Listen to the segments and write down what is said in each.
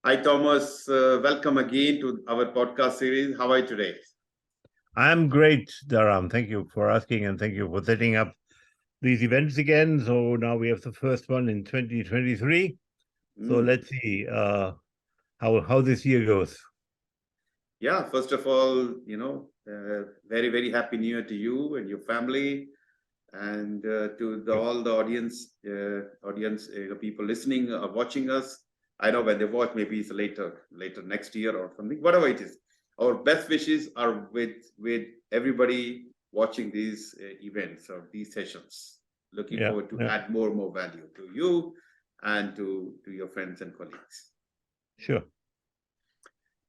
Hi, Thomas. Welcome again to our podcast series. How are you today? I'm great, Dharam. Thank you for asking, and thank you for setting up these events again. So now we have the first one in 2023. So let's see how this year goes. Yeah, first of all, very, very happy New Year to you and your family, and to all the audience, people listening or watching us. I know when they watch, maybe it's later next year or something, whatever it is. Our best wishes are with everybody watching these events or these sessions. Looking forward to add more and more value to you and to your friends and colleagues. Sure.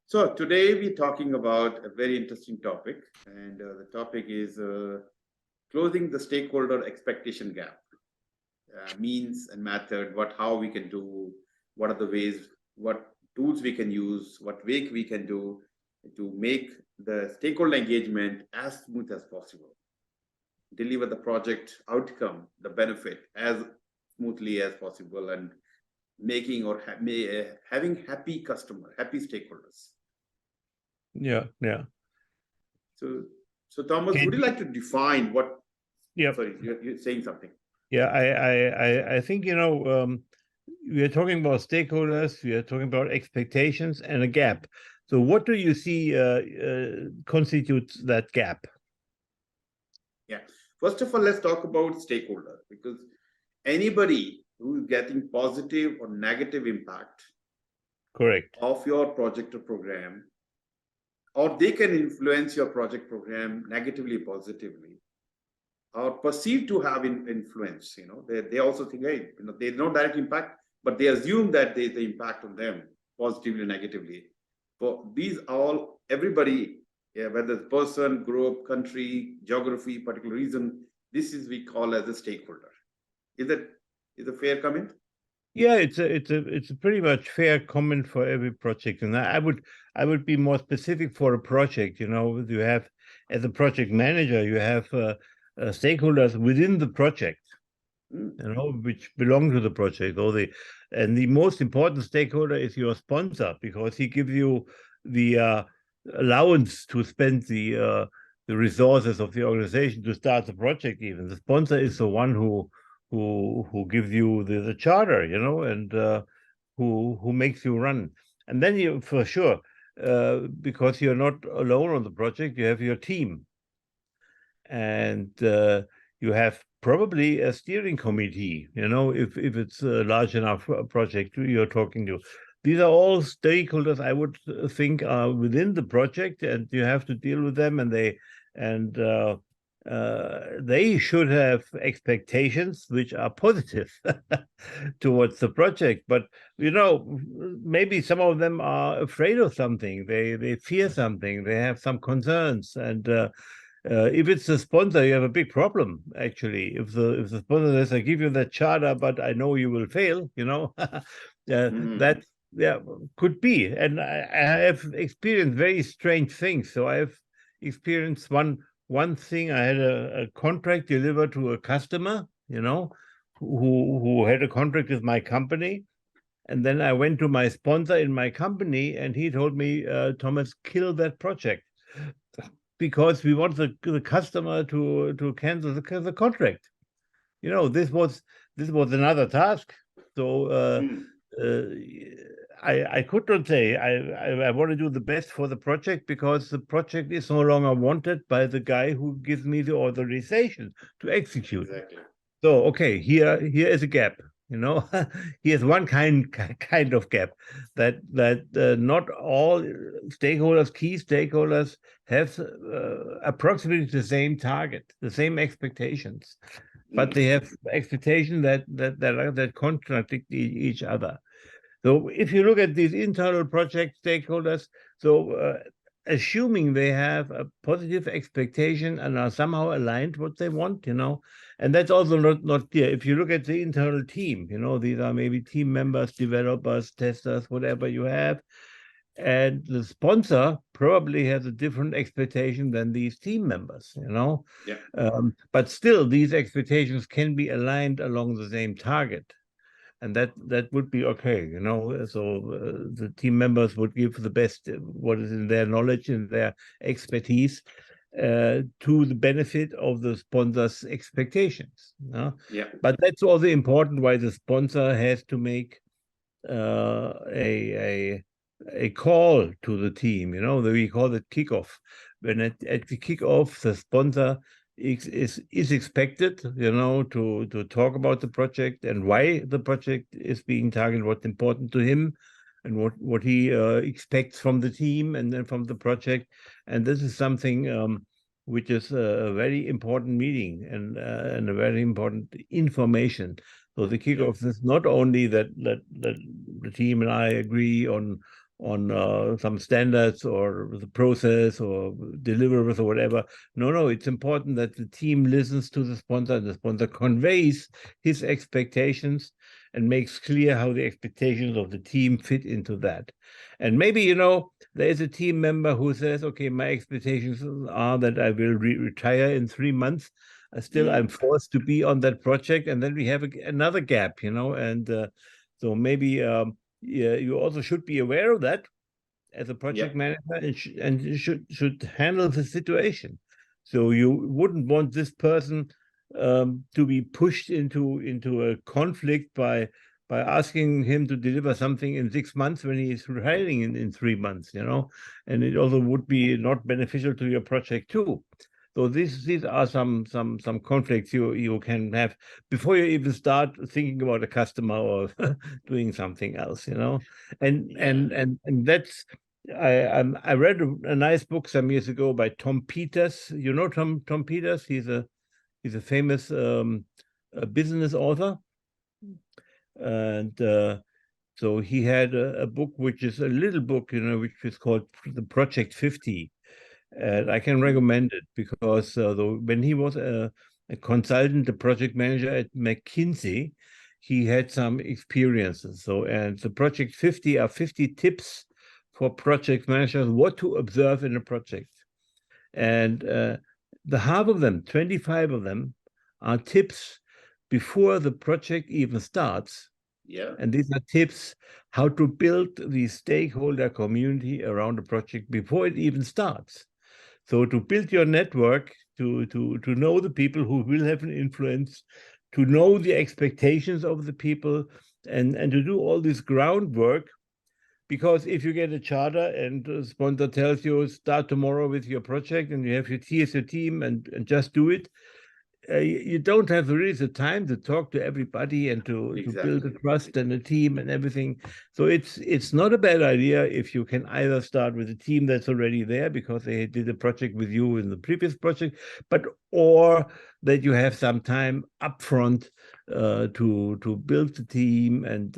So today we're talking about a very interesting topic, and the topic is closing the stakeholder expectation gap. Means and method, how we can do, what are the ways, what tools we can use, what way we can do to make the stakeholder engagement as smooth as possible, deliver the project outcome, the benefit as smoothly as possible, and making or having happy customer, happy stakeholders. Yeah. So Thomas, would you like to define what? Yeah. Sorry, you're saying something. Yeah, I think we are talking about stakeholders, we are talking about expectations and a gap. So what do you see constitutes that gap? Yeah. First of all, let's talk about stakeholder, because anybody who is getting positive or negative impact, correct, of your project or program, or they can influence your project program negatively, positively, or perceived to have influence. They also think, hey, there's no direct impact, but they assume that there's the impact on them, positively or negatively. For these all, everybody, whether the person, group, country, geography, particular reason, this is we call as a stakeholder. Is a fair comment? Yeah, it's a pretty much fair comment for every project, and I would be more specific for a project. You have, as a project manager, you have stakeholders within the project, which belong to the project. And the most important stakeholder is your sponsor, because he gives you the allowance to spend the resources of the organization to start the project. Even the sponsor is the one who gives you the charter, and who makes you run. And then you, for sure, because you're not alone on the project, you have your team, and you have probably a steering committee, if it's a large enough project you're talking to. These are all stakeholders, I would think, are within the project, and you have to deal with them, and they should have expectations which are positive towards the project. But maybe some of them are afraid of something. They fear something. They have some concerns, and if it's the sponsor, you have a big problem. Actually, if the sponsor says, "I give you that charter, but I know you will fail," that could be. And I have experienced very strange things. So I've experienced one thing. I had a contract delivered to a customer, who had a contract with my company. And then I went to my sponsor in my company, and he told me, Thomas, kill that project, because we want the customer to cancel the contract. This was another task. So I could not say I want to do the best for the project, because the project is no longer wanted by the guy who gives me the authorization to execute. Exactly. So okay, here is a gap. Here's one kind of gap, that not all stakeholders, key stakeholders, have approximately the same target, the same expectations, but they have expectations that contradict each other. So if you look at these internal project stakeholders, so assuming they have a positive expectation and are somehow aligned what they want, and that's also not clear. If you look at the internal team, these are maybe team members, developers, testers, whatever you have, and the sponsor probably has a different expectation than these team members, Yeah. But still, these expectations can be aligned along the same target. and that would be okay, you know. So the team members would give the best what is in their knowledge and their expertise to the benefit of the sponsor's expectations. Yeah. But that's also important why the sponsor has to make a call to the team, you know, that we call it kickoff. When at the kickoff, the sponsor is expected, you know, to talk about the project and why the project is being targeted, what's important to him, and what he expects from the team and then from the project. And this is something which is a very important meeting and a very important information. So the kickoff is not only that the team and I agree on some standards or the process or deliverables or whatever. No, it's important that the team listens to the sponsor and the sponsor conveys his expectations and makes clear how the expectations of the team fit into that. And maybe, you know, there is a team member who says, okay, my expectations are that I will retire in 3 months. Still, I'm forced to be on that project. And then we have another gap, you know, and so maybe yeah, you also should be aware of that as a project manager and you should handle the situation. So you wouldn't want this person to be pushed into a conflict by asking him to deliver something in 6 months when he is retiring in 3 months, you know, and it also would be not beneficial to your project too. So these are some conflicts you can have before you even start thinking about a customer or doing something else, you know. And that's I read a nice book some years ago by Tom Peters. You know Tom Peters? He's a famous business author, and so he had a book which is a little book, you know, which is called the Project 50. And I can recommend it because when he was a consultant, a project manager at McKinsey, he had some experiences. So, and the Project 50 are 50 tips for project managers what to observe in a project. And the half of them, 25 of them, are tips before the project even starts. Yeah. And these are tips how to build the stakeholder community around the project before it even starts. So to build your network, to know the people who will have an influence, to know the expectations of the people, and to do all this groundwork. Because if you get a charter and the sponsor tells you start tomorrow with your project and you have your team and just do it, you don't have really the time to talk to everybody and to build a trust and a team and everything. So it's not a bad idea if you can either start with a team that's already there because they did a project with you in the previous project, or that you have some time upfront to build the team and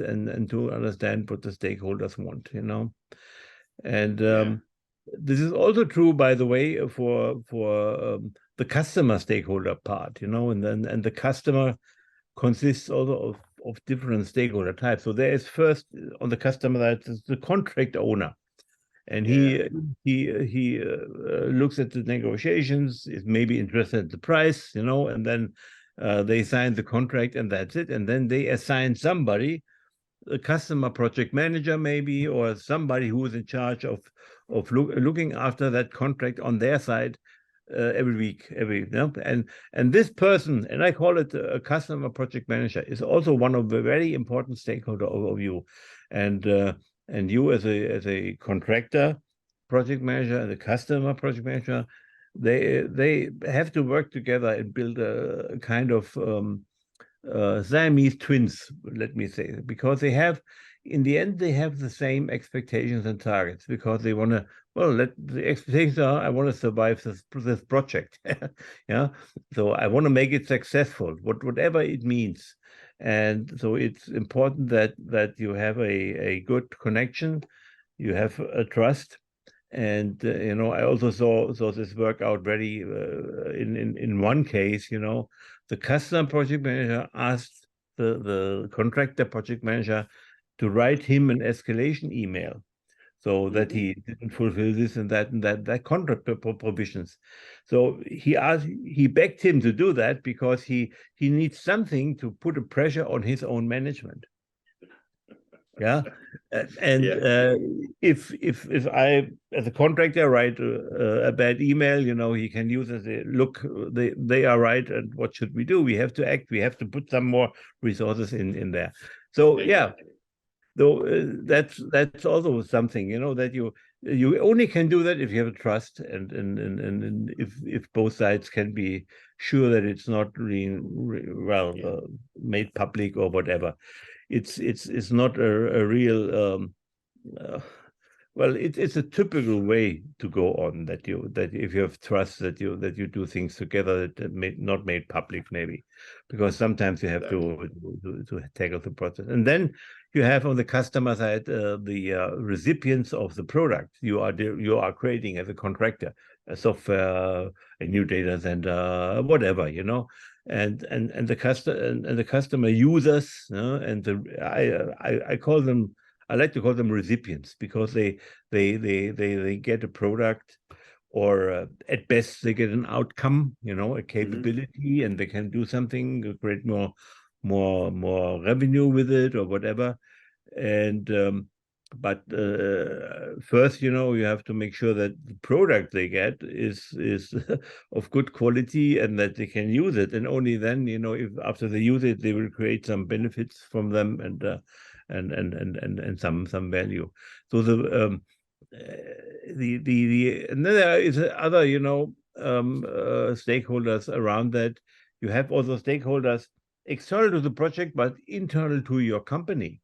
to understand what the stakeholders want, you know. And this is also true, by the way, for the customer stakeholder part, you know, and the customer consists also of different stakeholder types. So there is first on the customer that is the contract owner, and he looks at the negotiations, is maybe interested in the price, you know, and then they sign the contract and that's it. And then they assign somebody, a customer project manager maybe, or somebody who is in charge of looking after that contract on their side every week, you know? And this person, and I call it a customer project manager, is also one of the very important stakeholder of you. And you as a contractor project manager and the customer project manager, they have to work together and build a kind of Siamese twins, let me say, because they have, in the end, they have the same expectations and targets because they want to, well, the expectations are, I want to survive this project. Yeah. So I want to make it successful, whatever it means. And so it's important that you have a good connection, you have a trust. And you know, I also saw this work out very in one case, you know, the customer project manager asked the contractor project manager to write him an escalation email so that he didn't fulfill this and that contract provisions. So he begged him to do that because he needs something to put a pressure on his own management. Yeah, and Yeah. if I, as a contractor, write a bad email, he can use it as a look. They are right, and what should we do? We have to act. We have to put some more resources in there. So yeah, Exactly. though that's also something, that you only can do that if you have a trust, and if both sides can be sure that it's not well Yeah. made public or whatever. It's not a real uh, well, it's a typical way to go on, that if you have trust, that you do things together, that may not made public, maybe, because sometimes you have Exactly. to tackle the process. And then you have on the customer side the recipients of the product you are creating as a contractor, a software, a new data center, whatever, and the customer users, and I call them, I like to call them recipients, because they get a product, or at best they get an outcome, a capability, and they can do something, create more revenue with it or whatever. And but first, you have to make sure that the product they get is of good quality, and that they can use it. And only then, if after they use it, they will create some benefits from them, and some value. So and then there is other, stakeholders around that. You have also stakeholders external to the project, but internal to your company.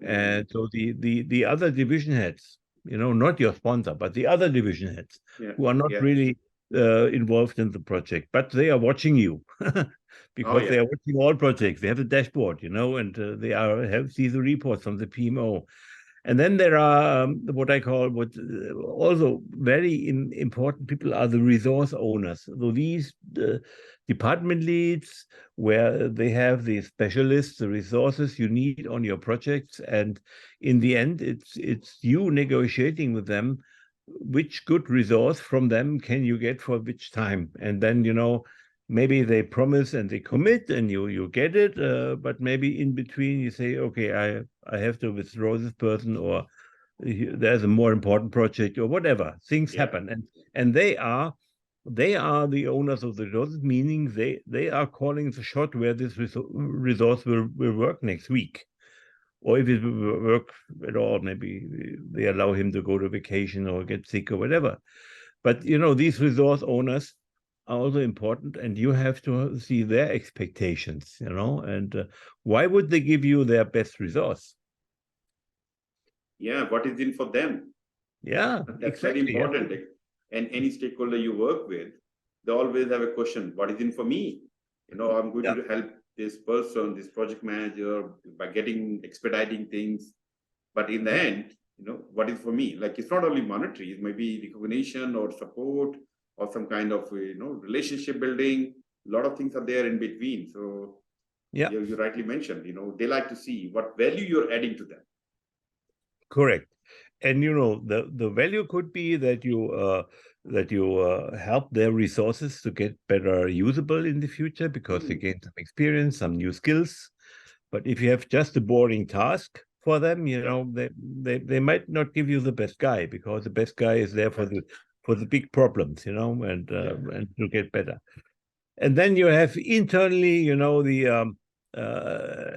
And so the other division heads, not your sponsor, but the other division heads, Yeah. who are not Yeah. really involved in the project, but they are watching you, Oh, because they yeah. are watching all projects. They have a dashboard, and they see the reports from the PMO. And then there are what I call, also very important people are the resource owners. So these department leads, where they have the specialists, the resources you need on your projects, and in the end, it's you negotiating with them which good resource from them can you get for which time. And then, maybe they promise and they commit, and you get it, but maybe in between you say, okay, I have to withdraw this person, or there's a more important project, or whatever. Things Yeah. happen, and they are the owners of the resources, meaning they are calling the shot where this resource will work next week, or if it will work at all. Maybe they allow him to go to vacation or get sick or whatever. But these resource owners are also important, and you have to see their expectations, and why would they give you their best resource? Yeah. What is in for them? Yeah, That's very exactly. Yeah. important. And any stakeholder you work with, they always have a question: what is in for me? I'm going Yeah. to help this person, this project manager, by expediting things. But in the end, what is for me? Like, it's not only monetary, it may be recognition or support, or some kind of, relationship building. A lot of things are there in between. So Yeah. you rightly mentioned, they like to see what value you're adding to them. Correct. And the value could be that you help their resources to get better usable in the future, because they gain some experience, some new skills. But if you have just a boring task for them, Yeah. they might not give you the best guy, because the best guy is there for the big problems, and to get better. And then you have internally, the uh,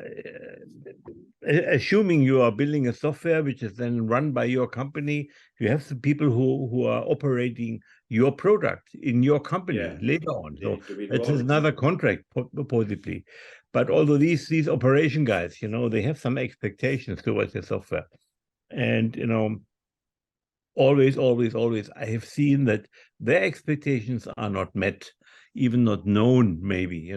assuming you are building a software which is then run by your company, you have the people who are operating your product in your company Yeah. later on. They So need to be that is involved. another contract, possibly. But although these operation guys, they have some expectations towards the software. And always, I have seen that their expectations are not met, even not known, maybe.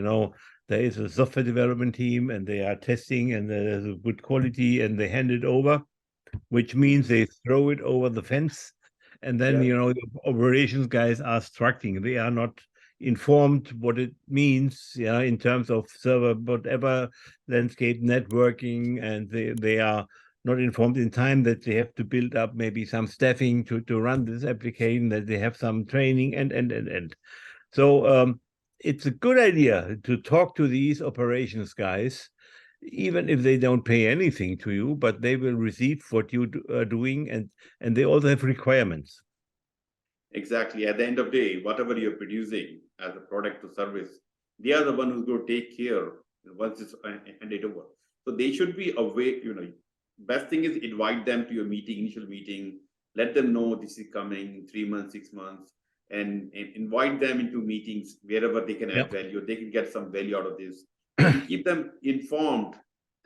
There is a software development team, and they are testing, and there's a good quality, and they hand it over, which means they throw it over the fence. And then, Yeah. the operations guys are struggling. They are not informed what it means, in terms of server, whatever, landscape networking, and they are not informed in time that they have to build up maybe some staffing to run this application, that they have some training, and. So it's a good idea to talk to these operations guys, even if they don't pay anything to you, but they will receive what you are doing, and they also have requirements. Exactly. At the end of the day, whatever you're producing as a product or service, they are the one who's going to take care once it's handed over. So they should be aware, best thing is invite them to your meeting, initial meeting, let them know this is coming in 3 months, 6 months, and invite them into meetings wherever they can add value, they can get some value out of this, and keep them informed.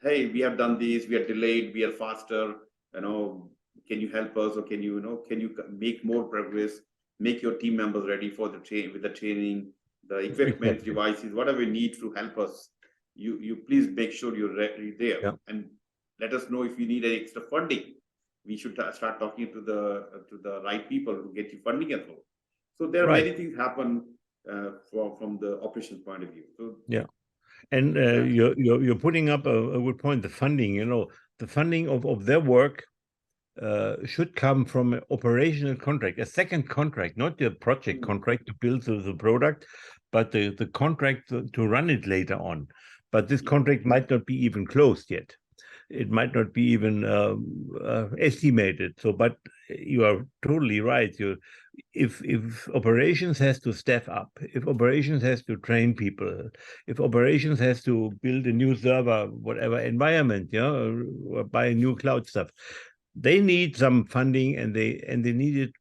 Hey, we have done this, we are delayed, we are faster, can you help us, or can you make more progress, make your team members ready for the with the training, the equipment, devices, whatever you need to help us. You please make sure you're ready there, and let us know if you need any extra funding. We should start talking to the right people to get you funding as well. So there are many things happen from the operations point of view. So and you're putting up a good point. The funding, the funding of their work should come from an operational contract, a second contract, not the project contract to build the product, but the contract to run it later on. But this contract might not be even closed yet. It might not be even estimated. So, but you are totally right. If operations has to step up, if operations has to train people, if operations has to build a new server, whatever environment, or buy new cloud stuff, they need some funding, and they need it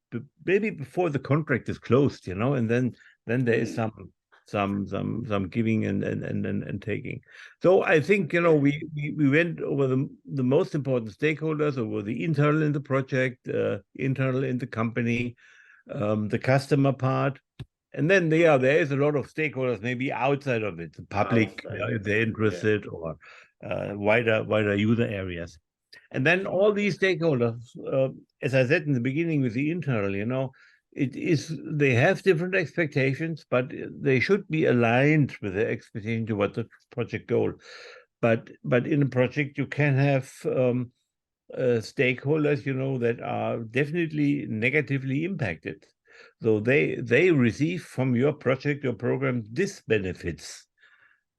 maybe before the contract is closed, and then there is some giving and taking. So I think we went over the most important stakeholders, over the internal in the project, internal in the company, the customer part, and then there is a lot of stakeholders maybe outside of it, the public, if they're interested, or wider user areas. And then all these stakeholders, as I said in the beginning with the internal, they have different expectations, but they should be aligned with the expectation to what the project goal. But in a project, you can have stakeholders, that are definitely negatively impacted. So they receive from your project, your program, disbenefits,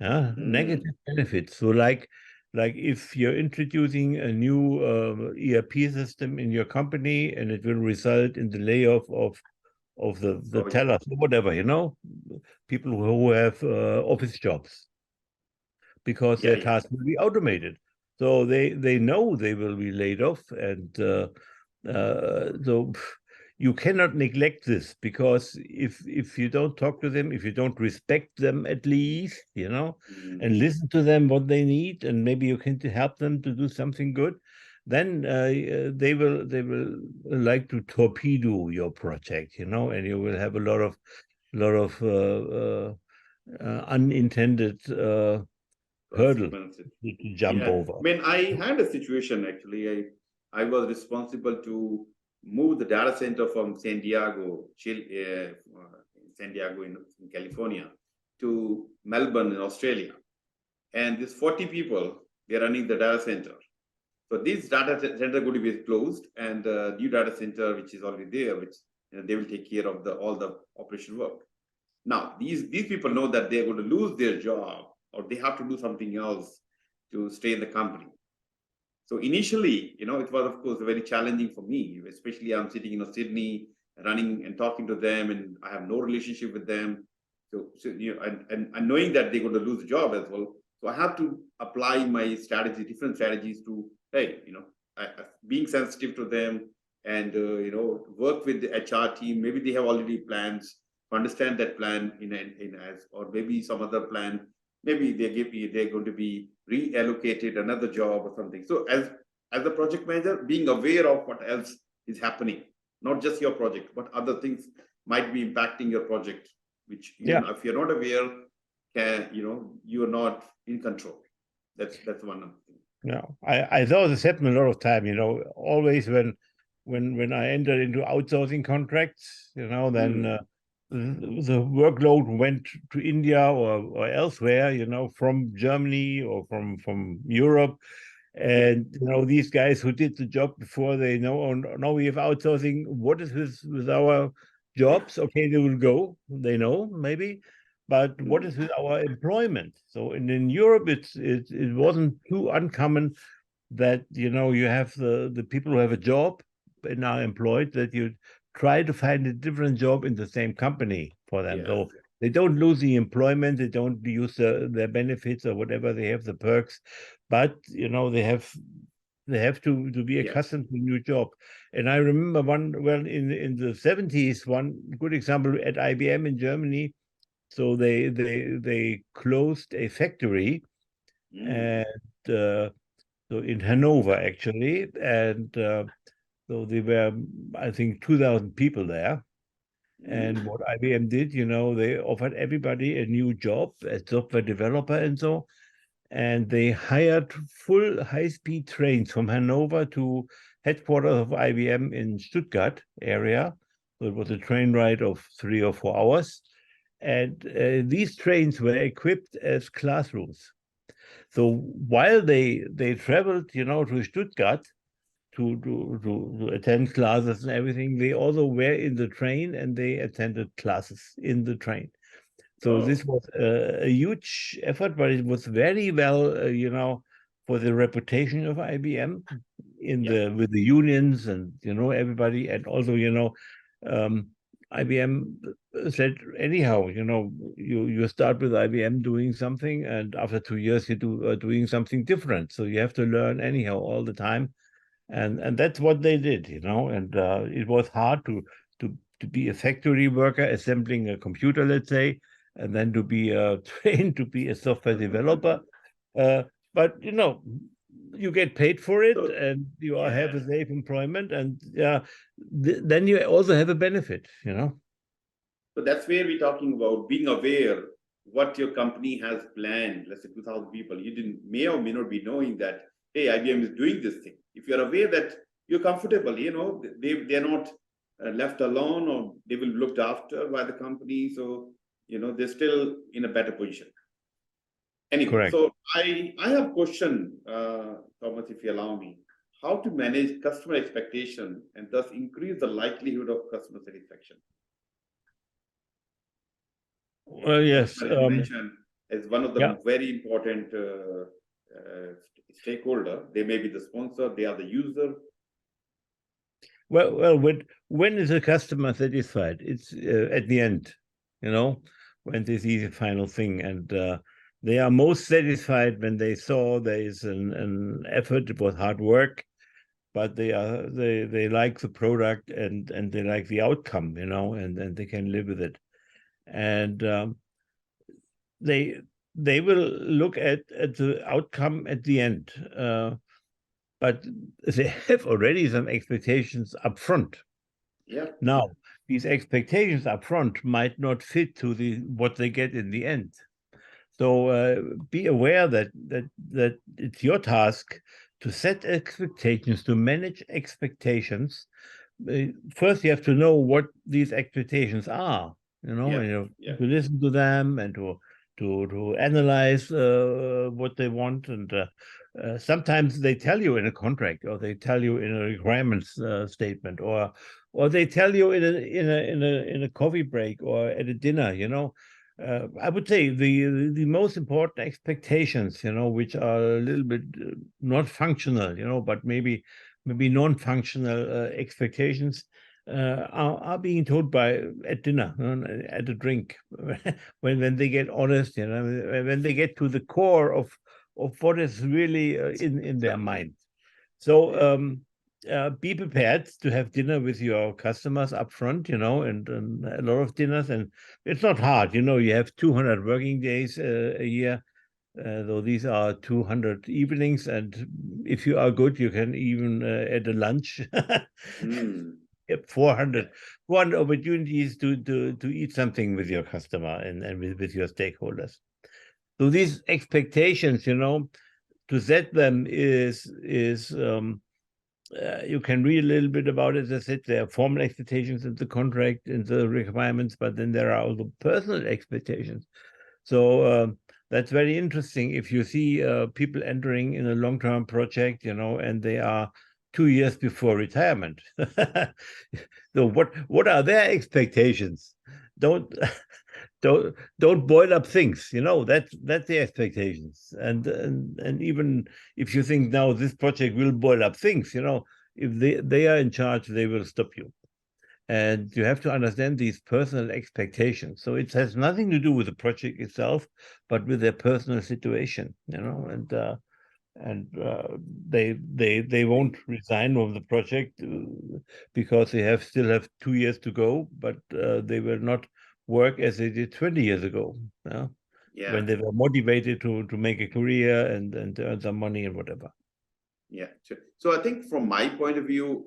negative benefits. So like if you're introducing a new ERP system in your company, and it will result in the layoff of the tellers, or whatever, people who have office jobs, because their tasks will be automated. So they know they will be laid off, and so you cannot neglect this, because if you don't talk to them, if you don't respect them at least, and listen to them what they need, and maybe you can help them to do something good, then they will like to torpedo your project, and you will have a lot of unintended hurdles to jump over. I mean, I had a situation actually. I was responsible to move the data center from San Diego in California, to Melbourne in Australia. And these 40 people, they're running the data center. So this data center going to be closed, and the new data center, which is already there, which they will take care of all the operation work. Now, these people know that they're going to lose their job, or they have to do something else to stay in the company. So initially, it was, of course, very challenging for me, especially I'm sitting in Sydney, running and talking to them, and I have no relationship with them. So and knowing that they're going to lose the job as well. So I have to apply my different strategies to, hey, being sensitive to them, and, work with the HR team. Maybe they have already plans, to understand that plan or maybe some other plan. Maybe they're going to be reallocated another job or something. So as a project manager, being aware of what else is happening, not just your project, but other things might be impacting your project, which if you're not aware, you're not in control. That's one of the things. No, I saw this happen a lot of time. Always when I entered into outsourcing contracts, then. The workload went to India or elsewhere, from Germany or from Europe. And, these guys who did the job before, they know, oh, now we have outsourcing. What is with our jobs? Okay, they will go. They know, maybe. but what is with our employment? So in Europe, it wasn't too uncommon that you have the people who have a job and are employed, that you try to find a different job in the same company for them. Yes. So they don't lose the employment, they don't use their benefits or whatever, they have the perks, but they have to be accustomed to a new job. And I remember in the 70s, one good example at IBM in Germany. So they closed a factory, and so in Hanover actually, and so there were, I think, 2,000 people there. And what IBM did, they offered everybody a new job as software developer and so. And they hired full high-speed trains from Hanover to headquarters of IBM in Stuttgart area. So it was a train ride of 3 or 4 hours. And these trains were equipped as classrooms. So while they traveled, to Stuttgart to attend classes and everything, they also were in the train and they attended classes in the train. So this was a huge effort, but it was very well, for the reputation of IBM with the unions and everybody, and also IBM said anyhow, you start with IBM doing something, and after 2 years you doing something different. So you have to learn anyhow all the time, and that's what they did, and it was hard to be a factory worker assembling a computer, let's say, and then to be trained to be a software developer. But you get paid for it, and you have a safe employment, and then you also have a benefit, So that's where we're talking about being aware what your company has planned. Let's say 2,000 people. You may or may not be knowing that, hey, IBM is doing this thing. If you're aware that you're comfortable, they're not left alone, or they will be looked after by the company. So, they're still in a better position. Anyway, correct. So I have a question, Thomas, if you allow me. How to manage customer expectation and thus increase the likelihood of customer satisfaction? Well, yes. You mentioned as one of the very important stakeholder. They may be the sponsor, they are the user. Well, when is a customer satisfied? It's at the end, when they see the final thing, and they are most satisfied when they saw there is an effort. It was hard work, but they like the product, and they like the outcome, and they can live with it, and they will look at the outcome at the end. But they have already some expectations up front. Yeah. Now, these expectations up front might not fit to what they get in the end. So be aware that it's your task to set expectations, to manage expectations. First, you have to know what these expectations are, to listen to them and to analyze what they want, and sometimes they tell you in a contract, or they tell you in a requirements statement, or they tell you in a coffee break or at a dinner. I would say the most important expectations, which are a little bit not functional, but maybe non-functional expectations, are being told at dinner, at a drink, when they get honest, when they get to the core of what is really in their mind. So be prepared to have dinner with your customers up front, and a lot of dinners, and it's not hard. You have 200 working days a year. So these are 200 evenings, and if you are good, you can even at a lunch. 400 opportunities to eat something with your customer and with your stakeholders. So these expectations, to set them is you can read a little bit about it. As I said, there are formal expectations in the contract, in the requirements, but then there are also personal expectations. So that's very interesting. If you see people entering in a long-term project, and they are 2 years before retirement. So what are their expectations? Don't don't boil up things. That's the expectations. And even if you think now this project will boil up things, if they are in charge, they will stop you. And you have to understand these personal expectations. So it has nothing to do with the project itself, but with their personal situation, and they won't resign from the project because they still have 2 years to go, but they will not work as they did 20 years ago, when they were motivated to make a career and earn some money and whatever. Yeah. So I think from my point of view,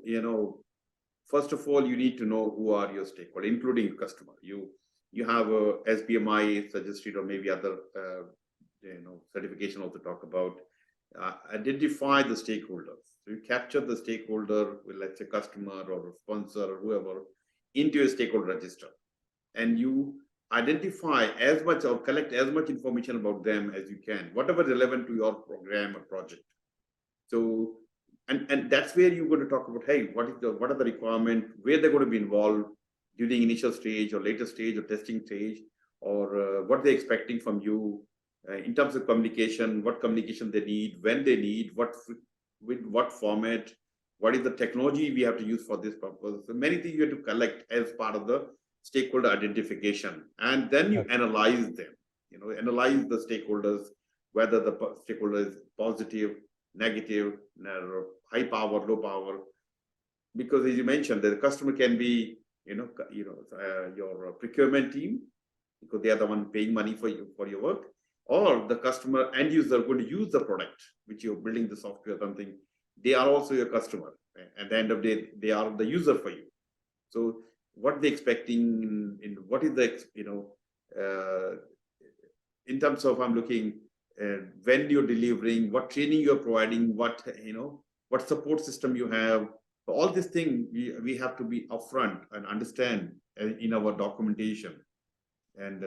first of all, you need to know who are your stakeholders, including your customer. You have a SBMI suggested, or maybe other certification also talk about identify the stakeholders. So you capture the stakeholder, let's say customer or sponsor or whoever, into a stakeholder register, and you identify as much or collect as much information about them as you can, whatever relevant to your program or project. So and that's where you're going to talk about, hey, what are the requirements, where they're going to be involved during initial stage or later stage or testing stage, or what they're expecting from you in terms of communication, what communication they need, when they need, with what format, what is the technology we have to use for this purpose. So many things you have to collect as part of the stakeholder identification, and then you analyze them. Analyze the stakeholders, whether the stakeholder is positive, negative, high power, low power. Because as you mentioned, the customer can be, your procurement team, because they are the one paying money for your work, or the customer end user going to use the product which you're building, the software or something. They are also your customer. At the end of the day, they are the user for you. So what they're expecting, in what is the in terms of, I'm looking when you're delivering, what training you're providing, what support system you have. All these things we have to be upfront and understand in our documentation. And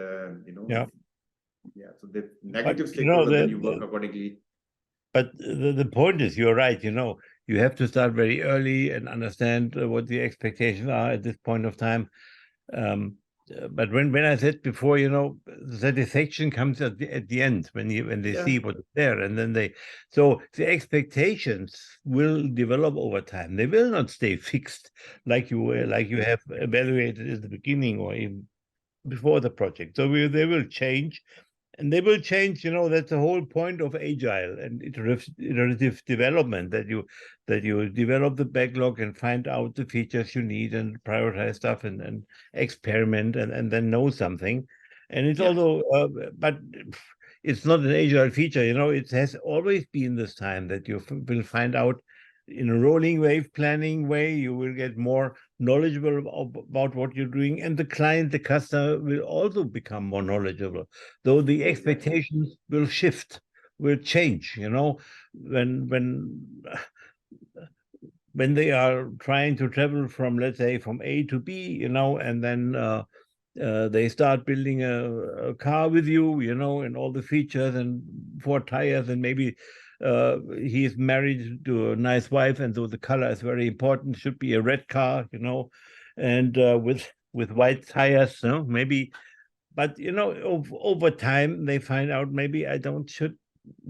so the negative stakeholder, then you work accordingly. But the point is, you're right. You have to start very early and understand what the expectations are at this point of time. But when I said before, the satisfaction comes at the end when they see what's there, and then so the expectations will develop over time. They will not stay fixed like you have evaluated at the beginning or even before the project. So they will change. And they will change, that's the whole point of agile and iterative development, that you develop the backlog and find out the features you need and prioritize stuff and experiment and then know something. And it's also, but it's not an agile feature, it has always been this time that you will find out in a rolling wave planning way, you will get more knowledgeable about what you're doing, and the client, the customer, will also become more knowledgeable, though the expectations will shift, will change. When they are trying to travel from, let's say, from A to B, and then they start building a car with you, and all the features and 4 tires, and maybe he is married to a nice wife, and so the color is very important. Should be a red car, and with white tires, maybe. But over time they find out, maybe I should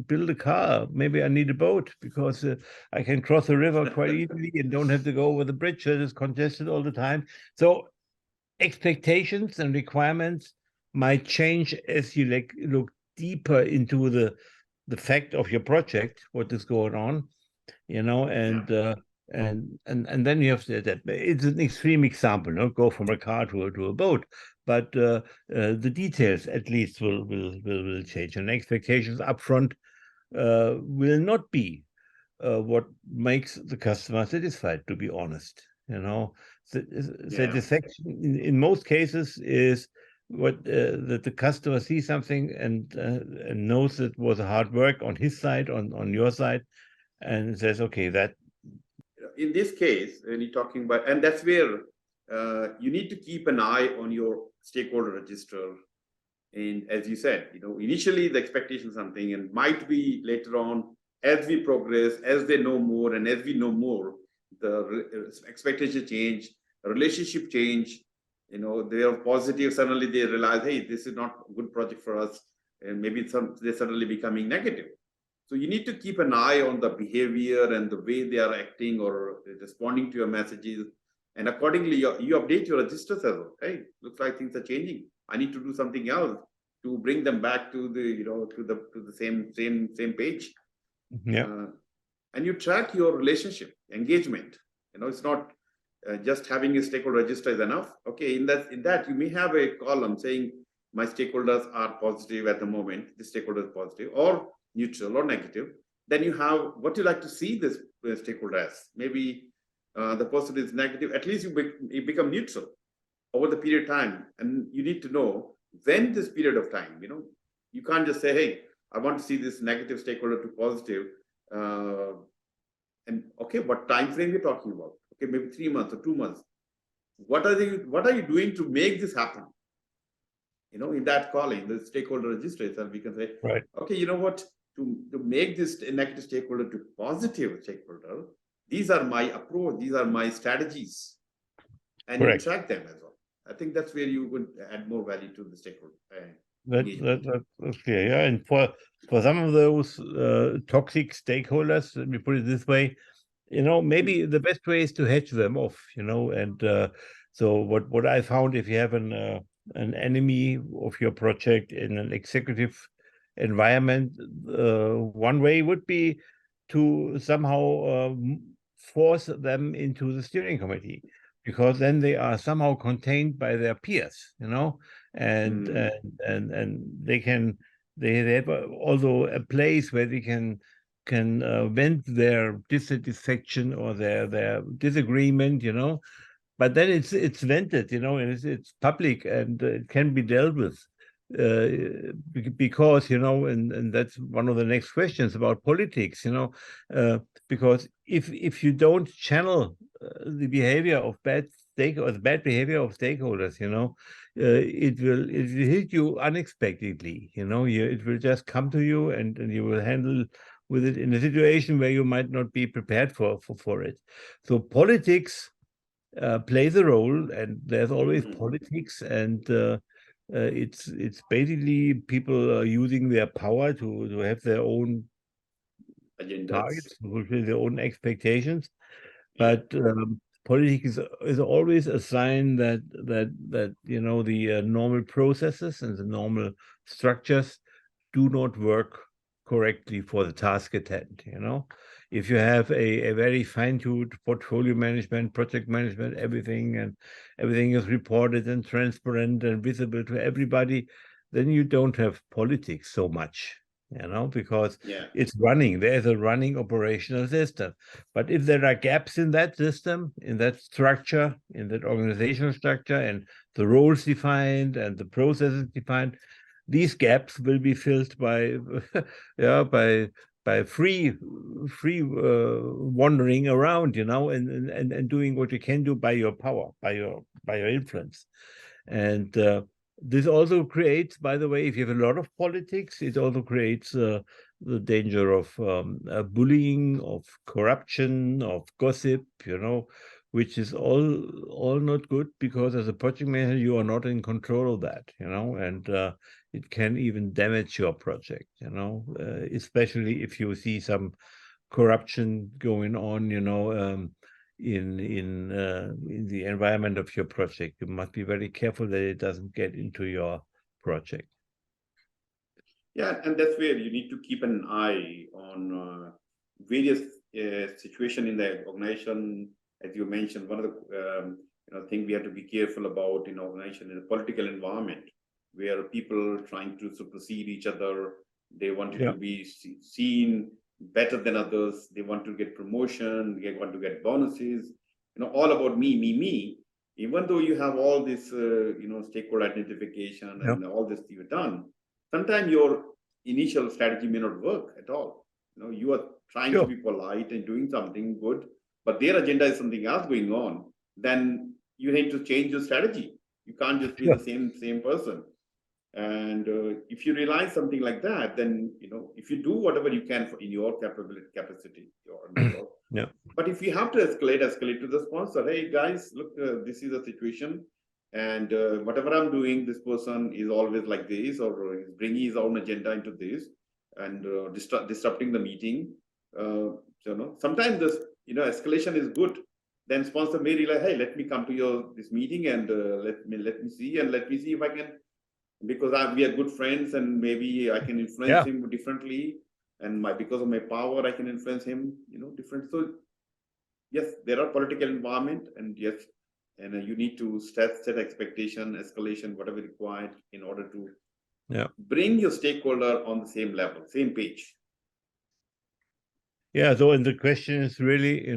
build a car. Maybe I need a boat, because I can cross a river quite easily and don't have to go over the bridge that is congested all the time. So expectations and requirements might change as you look deeper into the fact of your project, what is going on, and then you have to, that it's an extreme example, go from a car to a boat, but the details at least will change, and expectations upfront will not be what makes the customer satisfied, to be honest. Satisfaction in most cases is what that the customer sees something and knows it was a hard work on his side, on your side, and says, okay, that. In this case, when you're talking about, and that's where you need to keep an eye on your stakeholder register. And as you said, initially the expectation is something, and might be later on, as we progress, as they know more, and as we know more, the expectation change, relationship change, they are positive, suddenly they realize, hey, this is not a good project for us, and maybe they're suddenly becoming negative. So you need to keep an eye on the behavior and the way they are acting or responding to your messages, and accordingly you update your registers as well. Hey, looks like things are changing. I need to do something else to bring them back to the to the same page. Yeah. And you track your relationship engagement. It's not just having a stakeholder register is enough. Okay, in that you may have a column saying my stakeholders are positive at the moment, the stakeholder is positive or neutral or negative. Then you have what you like to see this stakeholder as. Maybe the person is negative, at least you become neutral over the period of time. And you need to know when this period of time, you can't just say, hey, I want to see this negative stakeholder to positive. And okay, what time frame you're talking about? Okay, maybe 3 months or 2 months. What are you doing to make this happen? In that calling, the stakeholder register itself, we can say, right. Okay, you know what? To make this negative stakeholder to positive stakeholder, these are my approach, these are my strategies, and Correct. you track them as well. I think that's where you would add more value to the stakeholder. That's clear. Yeah, and for some of those toxic stakeholders, let me put it this way, maybe the best way is to hedge them off. And so what I found, if you have an enemy of your project in an executive environment, one way would be to somehow force them into the steering committee, because then they are somehow contained by their peers, and they have also a place where they can vent their dissatisfaction or their disagreement, but then it's vented, and it's public, and it can be dealt with. Because and that's one of the next questions about politics, because if you don't channel the behavior of bad behavior of stakeholders, it will hit you unexpectedly. It will just come to you, and you will handle with it in a situation where you might not be prepared for it. So politics plays a role, and there's always politics, and it's basically people using their power to have their own targets, to fulfill their own expectations. But politics is always a sign that the normal processes and the normal structures do not work correctly for the task at hand. If you have a very fine-tuned portfolio management, project management, everything is reported and transparent and visible to everybody, then you don't have politics so much, because it's running. There's a running operational system. But if there are gaps in that system, in that structure, in that organizational structure, and the roles defined and the processes defined, these gaps will be filled by by free wandering around, and doing what you can do by your power, by your influence. And this also creates, by the way, if you have a lot of politics, it also creates the danger of bullying, of corruption, of gossip, which is all not good, because as a project manager, you are not in control of that, and it can even damage your project, especially if you see some corruption going on, in the environment of your project. You must be very careful that it doesn't get into your project. Yeah, and that's where you need to keep an eye on various situations in the organization. As you mentioned, one of the thing we have to be careful about in organization, in a political environment where people are trying to supersede each other. They want to be seen better than others. They want to get promotion. They want to get bonuses. All about me. Even though you have all this, stakeholder identification and all this you've done, sometimes your initial strategy may not work at all. You are trying to be polite and doing something good, but their agenda is something else going on. Then you need to change your strategy. You can't just be the same person. And if you realize something like that, then if you do whatever you can in your capacity, but if you have to escalate to the sponsor. Hey guys, look, this is a situation. and whatever I'm doing, this person is always like this, or is bringing his own agenda into this, and disrupting the meeting. Sometimes this, escalation is good. Then sponsor may realize, hey, let me come to this meeting, and let me see, and let me see if I can, because we are good friends, and maybe I can influence him differently, and because of my power, I can influence him, different. So yes, there are political environment, and yes, and you need to set expectation, escalation, whatever required in order to bring your stakeholder on the same level, same page. Yeah. So, and the question is really,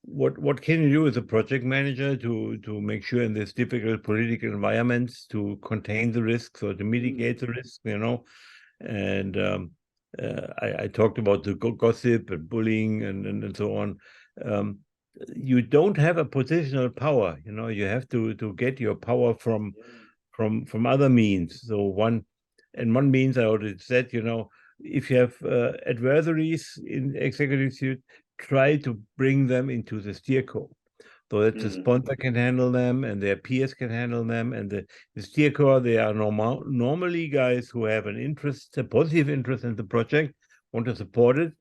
what can you do as a project manager to make sure in this difficult political environments to contain the risks or to mitigate the risks, And I talked about the gossip and bullying and so on. You don't have a positional power, you have to get your power from other means. So one means I already said, if you have adversaries in executive, try to bring them into the steer code so that the sponsor can handle them and their peers can handle them. And the steer core, they are normally guys who have an interest, a positive interest in the project, want to support it.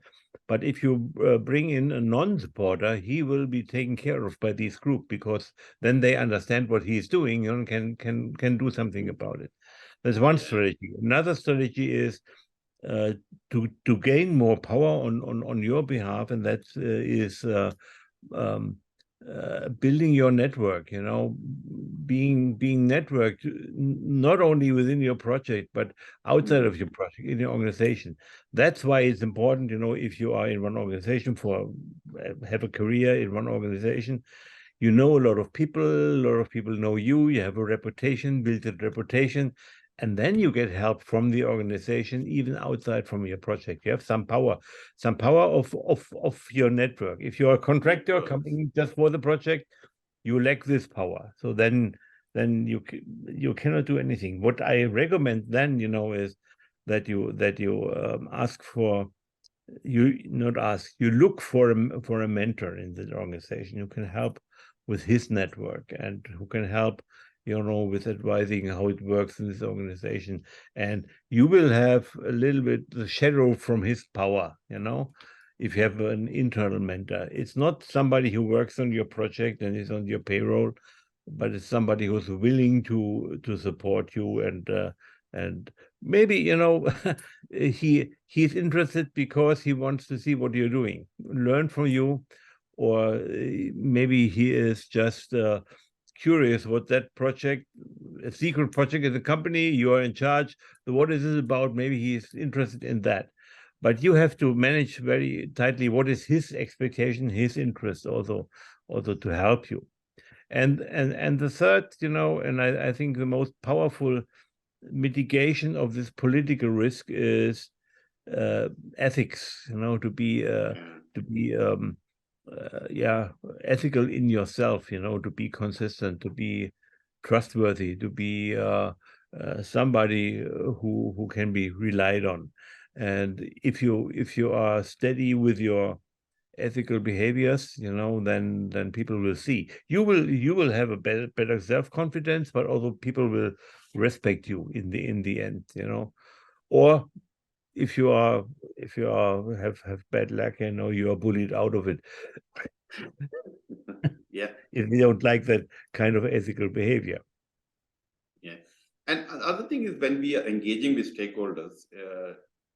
But if you bring in a non-supporter, he will be taken care of by this group, because then they understand what he's doing and can do something about it. That's one strategy. Another strategy is to gain more power on your behalf, and that is building your network, being networked not only within your project but outside of your project, in your organization. That's why it's important, if you are in one organization, have a career in one organization, you know a lot of people know you have a reputation, build a reputation, and then you get help from the organization, even outside from your project. You have some power of your network. If you're a contractor coming just for the project, you lack this power. So then you cannot do anything. What I recommend then, is that you ask for, you look for a mentor in the organization who can help with his network and who can help, with advising how it works in this organization. And you will have a little bit the shadow from his power, if you have an internal mentor. It's not somebody who works on your project and is on your payroll, but it's somebody who's willing to support you, and maybe, he's interested because he wants to see what you're doing, learn from you, or maybe he is just curious what that project, a secret project in the company, you are in charge. What is it about? Maybe he's interested in that. But you have to manage very tightly what is his expectation, his interest, also to help you. And the third, and I think the most powerful mitigation of this political risk is ethics, to be ethical in yourself, to be consistent, to be trustworthy, to be somebody who can be relied on. And if you are steady with your ethical behaviors, then people will see. You will have a better self-confidence, but also people will respect you in the end, Or if you have bad luck, you are bullied out of it. Yeah. If you don't like that kind of ethical behavior. Yeah. And other thing is, when we are engaging with stakeholders,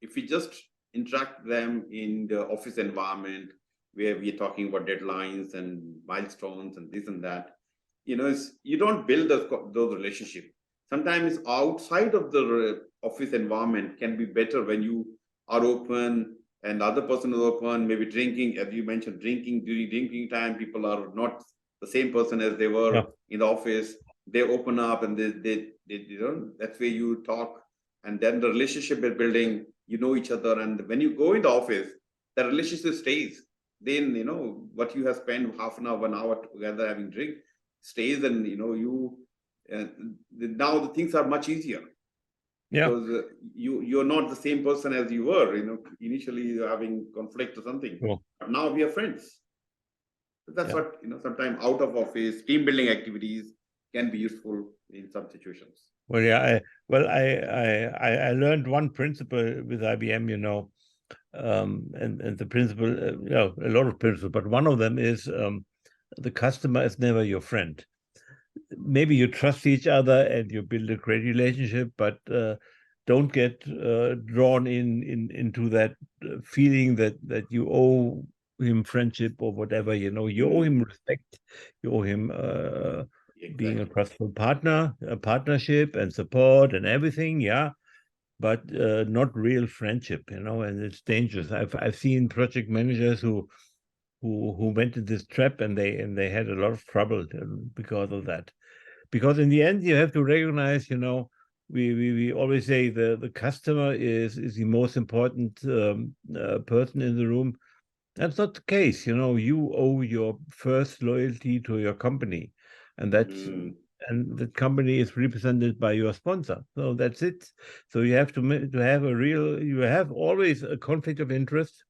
if we just interact them in the office environment where we are talking about deadlines and milestones and this and that, you don't build those relationships. Sometimes outside of the office environment can be better when you are open and the other person is open, maybe drinking, as you mentioned, drinking during drinking time, people are not the same person as they were in the office. They open up and they that's where you talk, and then the relationship is building, each other, and when you go in the office, the relationship stays. Then what you have spent half an hour, 1 hour together having drink stays, and now the things are much easier. Because you're not the same person as you were, initially having conflict or something. But now we are friends. That's what, sometimes out of office, team building activities, can be useful in some situations. Well, yeah, I learned one principle with IBM, and the principle, a lot of principles, but one of them is the customer is never your friend. Maybe you trust each other and you build a great relationship, but don't get drawn into that feeling that you owe him friendship or whatever. You owe him respect, you owe him being a trustful partner, a partnership and support and everything, yeah, but not real friendship, and it's dangerous. I've seen project managers who went into this trap, and they had a lot of trouble because of that. Because in the end, you have to recognize, we always say the customer is the most important person in the room. That's not the case. You owe your first loyalty to your company, and and the company is represented by your sponsor. So that's it. So you have to have you have always a conflict of interest,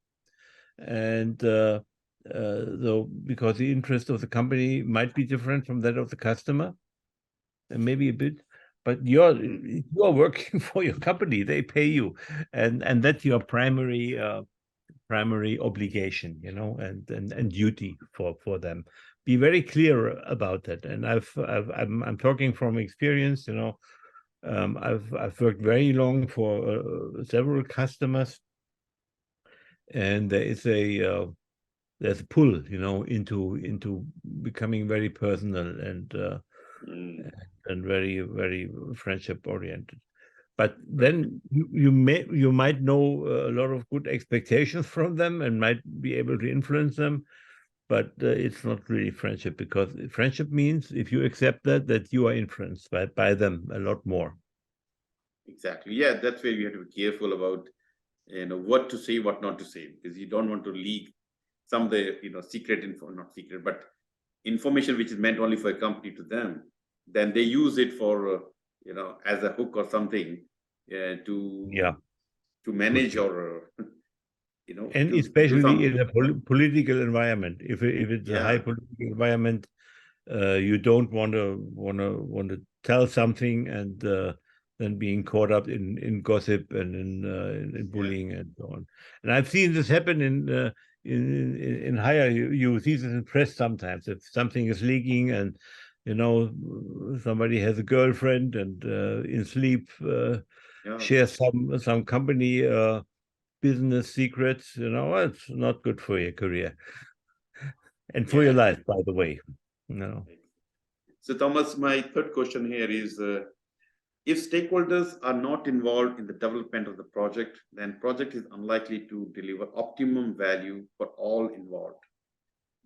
and though because the interest of the company might be different from that of the customer, and maybe a bit, but you're working for your company. They pay you, and that's your primary obligation, and duty for them. Be very clear about that. And I'm talking from experience. I've worked very long for several customers, and there's a pull, into becoming very personal and very, very friendship oriented. But then you might know a lot of good expectations from them and might be able to influence them, but it's not really friendship, because friendship means if you accept that you are influenced by them a lot more. Exactly. Yeah, that's where you have to be careful about what to say, what not to say, because you don't want to leak some of the secret info, not secret, but information which is meant only for a company to them. Then they use it for as a hook or something to manage or and to do especially something. in a political environment. If it's a high political environment, you don't want to tell something and then being caught up in gossip and in bullying and so on. And I've seen this happen in higher. You see this in press sometimes. If something is leaking and somebody has a girlfriend and in sleep shares some company business secrets, it's not good for your career and for your life, by the way. So Thomas, my third question here is, if stakeholders are not involved in the development of the project, then project is unlikely to deliver optimum value for all involved.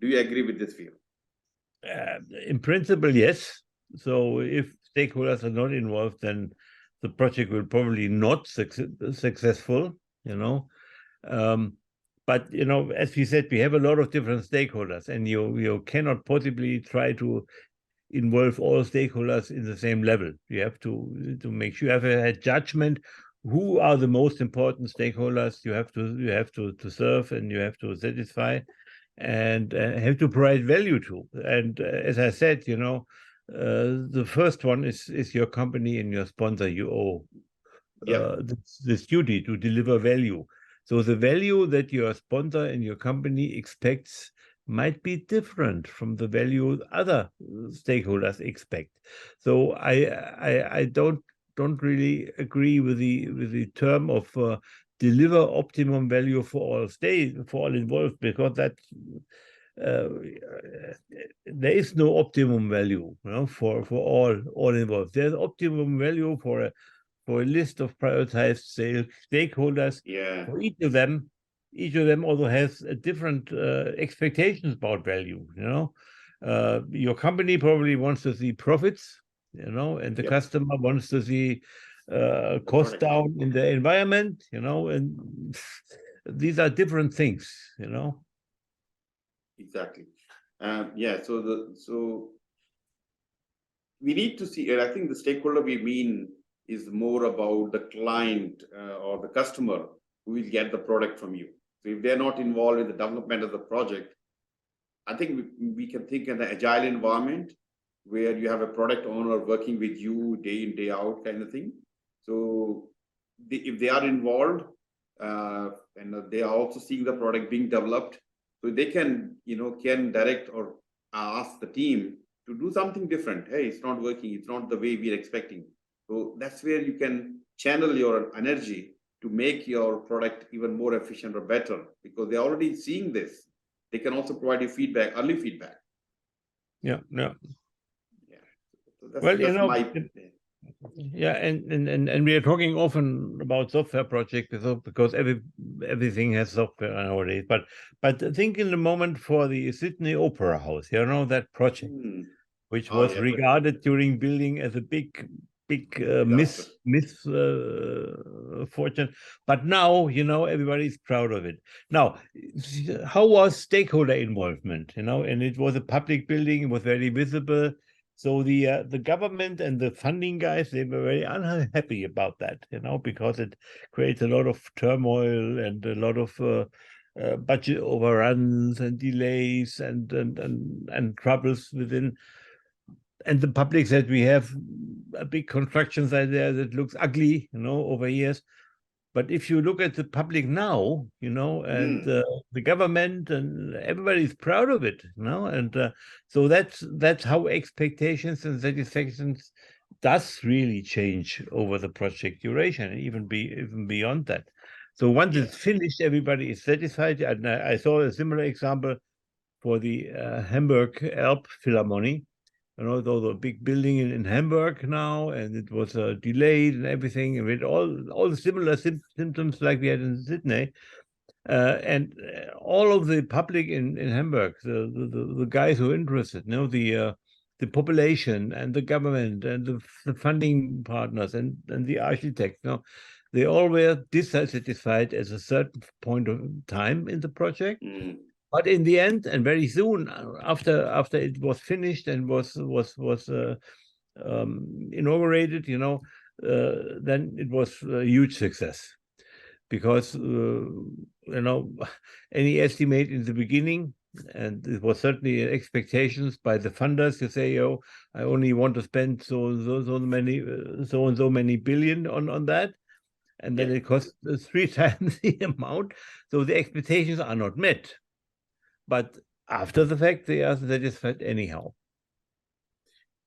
Do you agree with this view? In principle, yes. So if stakeholders are not involved, then the project will probably not successful, but as we said, we have a lot of different stakeholders, and you cannot possibly try to involve all stakeholders in the same level. You have to make sure you have a judgment. Who are the most important stakeholders you have to serve, and you have to satisfy, and have to provide value to. And as I said, the first one is your company and your sponsor. You owe this duty to deliver value. So the value that your sponsor and your company expects might be different from the value other stakeholders expect. So I don't really agree with the term of deliver optimum value for all involved, because that there is no optimum value, for all involved. There's optimum value for a list of prioritized stakeholders. For each of them also has a different expectations about value. Your company probably wants to see profits, and the customer wants to see cost down in the environment, and these are different things, Exactly. So we need to see, and I think the stakeholder we mean is more about the client or the customer who will get the product from you. So if they're not involved in the development of the project, I think we can think in the agile environment, where you have a product owner working with you day in, day out kind of thing. So if they are involved, and they are also seeing the product being developed, so they can, can direct or ask the team to do something different. Hey, it's not working. It's not the way we're expecting. So that's where you can channel your energy to make your product even more efficient or better, because they're already seeing this. They can also provide you feedback, early feedback. Yeah. Yeah. So Well, that's my. Yeah, and we are talking often about software projects because everything has software nowadays. But think in the moment for the Sydney Opera House, that project, which was regarded during building as a big misfortune. But now, everybody's proud of it. Now, how was stakeholder involvement? And it was a public building, it was very visible. So the government and the funding guys, they were very unhappy about that, because it creates a lot of turmoil and a lot of budget overruns and delays and troubles within. And the public said we have a big construction site there that looks ugly, over years. But if you look at the public now, and the government and everybody's proud of it, and so that's how expectations and satisfactions does really change over the project duration, and even beyond that. So once it's finished, everybody is satisfied. And I saw a similar example for the Hamburg Elbphilharmonie. There was a big building in Hamburg now, and it was delayed and everything, and with all the similar symptoms like we had in Sydney. And all of the public in Hamburg, the guys who are interested, the population and the government and the funding partners and the architects, they all were dissatisfied at a certain point of time in the project. But in the end, and very soon after it was finished and was inaugurated, then it was a huge success, because any estimate in the beginning, and it was certainly expectations by the funders to say, "Oh, I only want to spend so and so many billion on that," and then it costs 3 times the amount. So the expectations are not met. But after the fact, they are satisfied anyhow.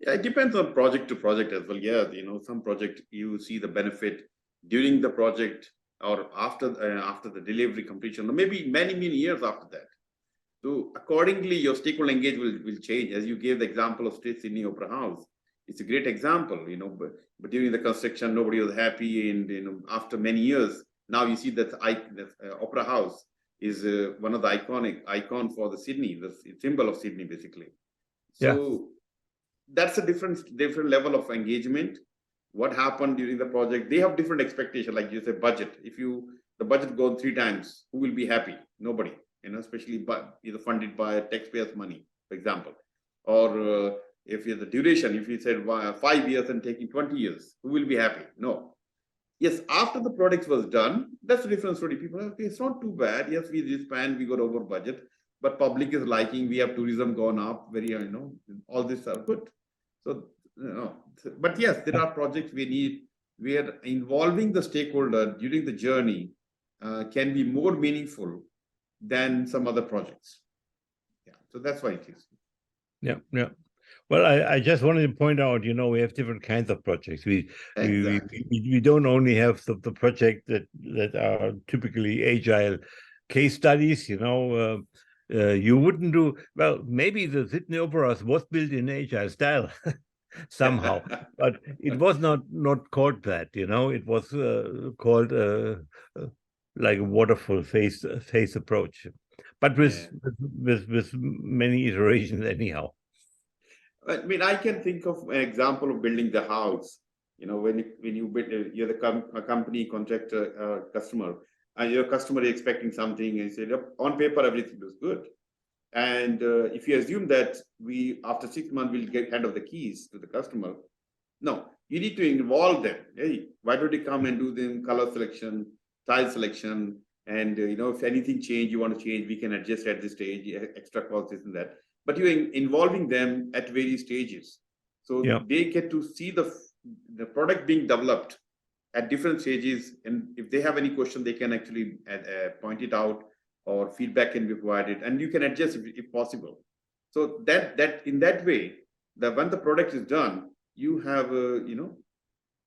Yeah, it depends on project to project as well. Yeah, some project you see the benefit during the project or after the delivery completion, or maybe many years after that. So accordingly, your stakeholder engagement will change. As you gave the example of Sydney Opera House, it's a great example. But during the construction, nobody was happy, and after many years, now you see that Opera House is one of the icon for the Sydney, the symbol of Sydney, basically. So that's a different level of engagement. What happened during the project? They have different expectations, like you say, budget. If the budget goes 3 times, who will be happy? Nobody. Especially either funded by taxpayers' money, for example, or if you're the duration, if you said 5 years and taking 20 years, who will be happy? No. Yes, after the product was done, that's a different story. People are, okay, it's not too bad. Yes, we spent, we got over budget, but public is liking, we have tourism gone up, all this are good. So, but yes, there are projects where involving the stakeholder during the journey can be more meaningful than some other projects. Yeah, so that's why it is. Yeah. Well, I just wanted to point out, we have different kinds of projects. We don't only have the project that are typically agile case studies. You wouldn't do well. Maybe the Sydney Opera was built in agile style somehow, but it was not called that. It was called like a waterfall phase approach, but with many iterations anyhow. I mean, I can think of an example of building the house. When you build, you're a company, contractor, customer, and your customer is expecting something, and you say, on paper, everything looks good. And if you assume that after 6 months, we'll hand over the keys to the customer, no, you need to involve them. Hey, why don't you come and do the color selection, tile selection, and if anything change, you want to change, we can adjust at this stage, extra cost, this and that. But you're involving them at various stages. So they get to see the product being developed at different stages. And if they have any question, they can actually point it out, or feedback can be provided, and you can adjust if possible. So that in that way, when the product is done, you have a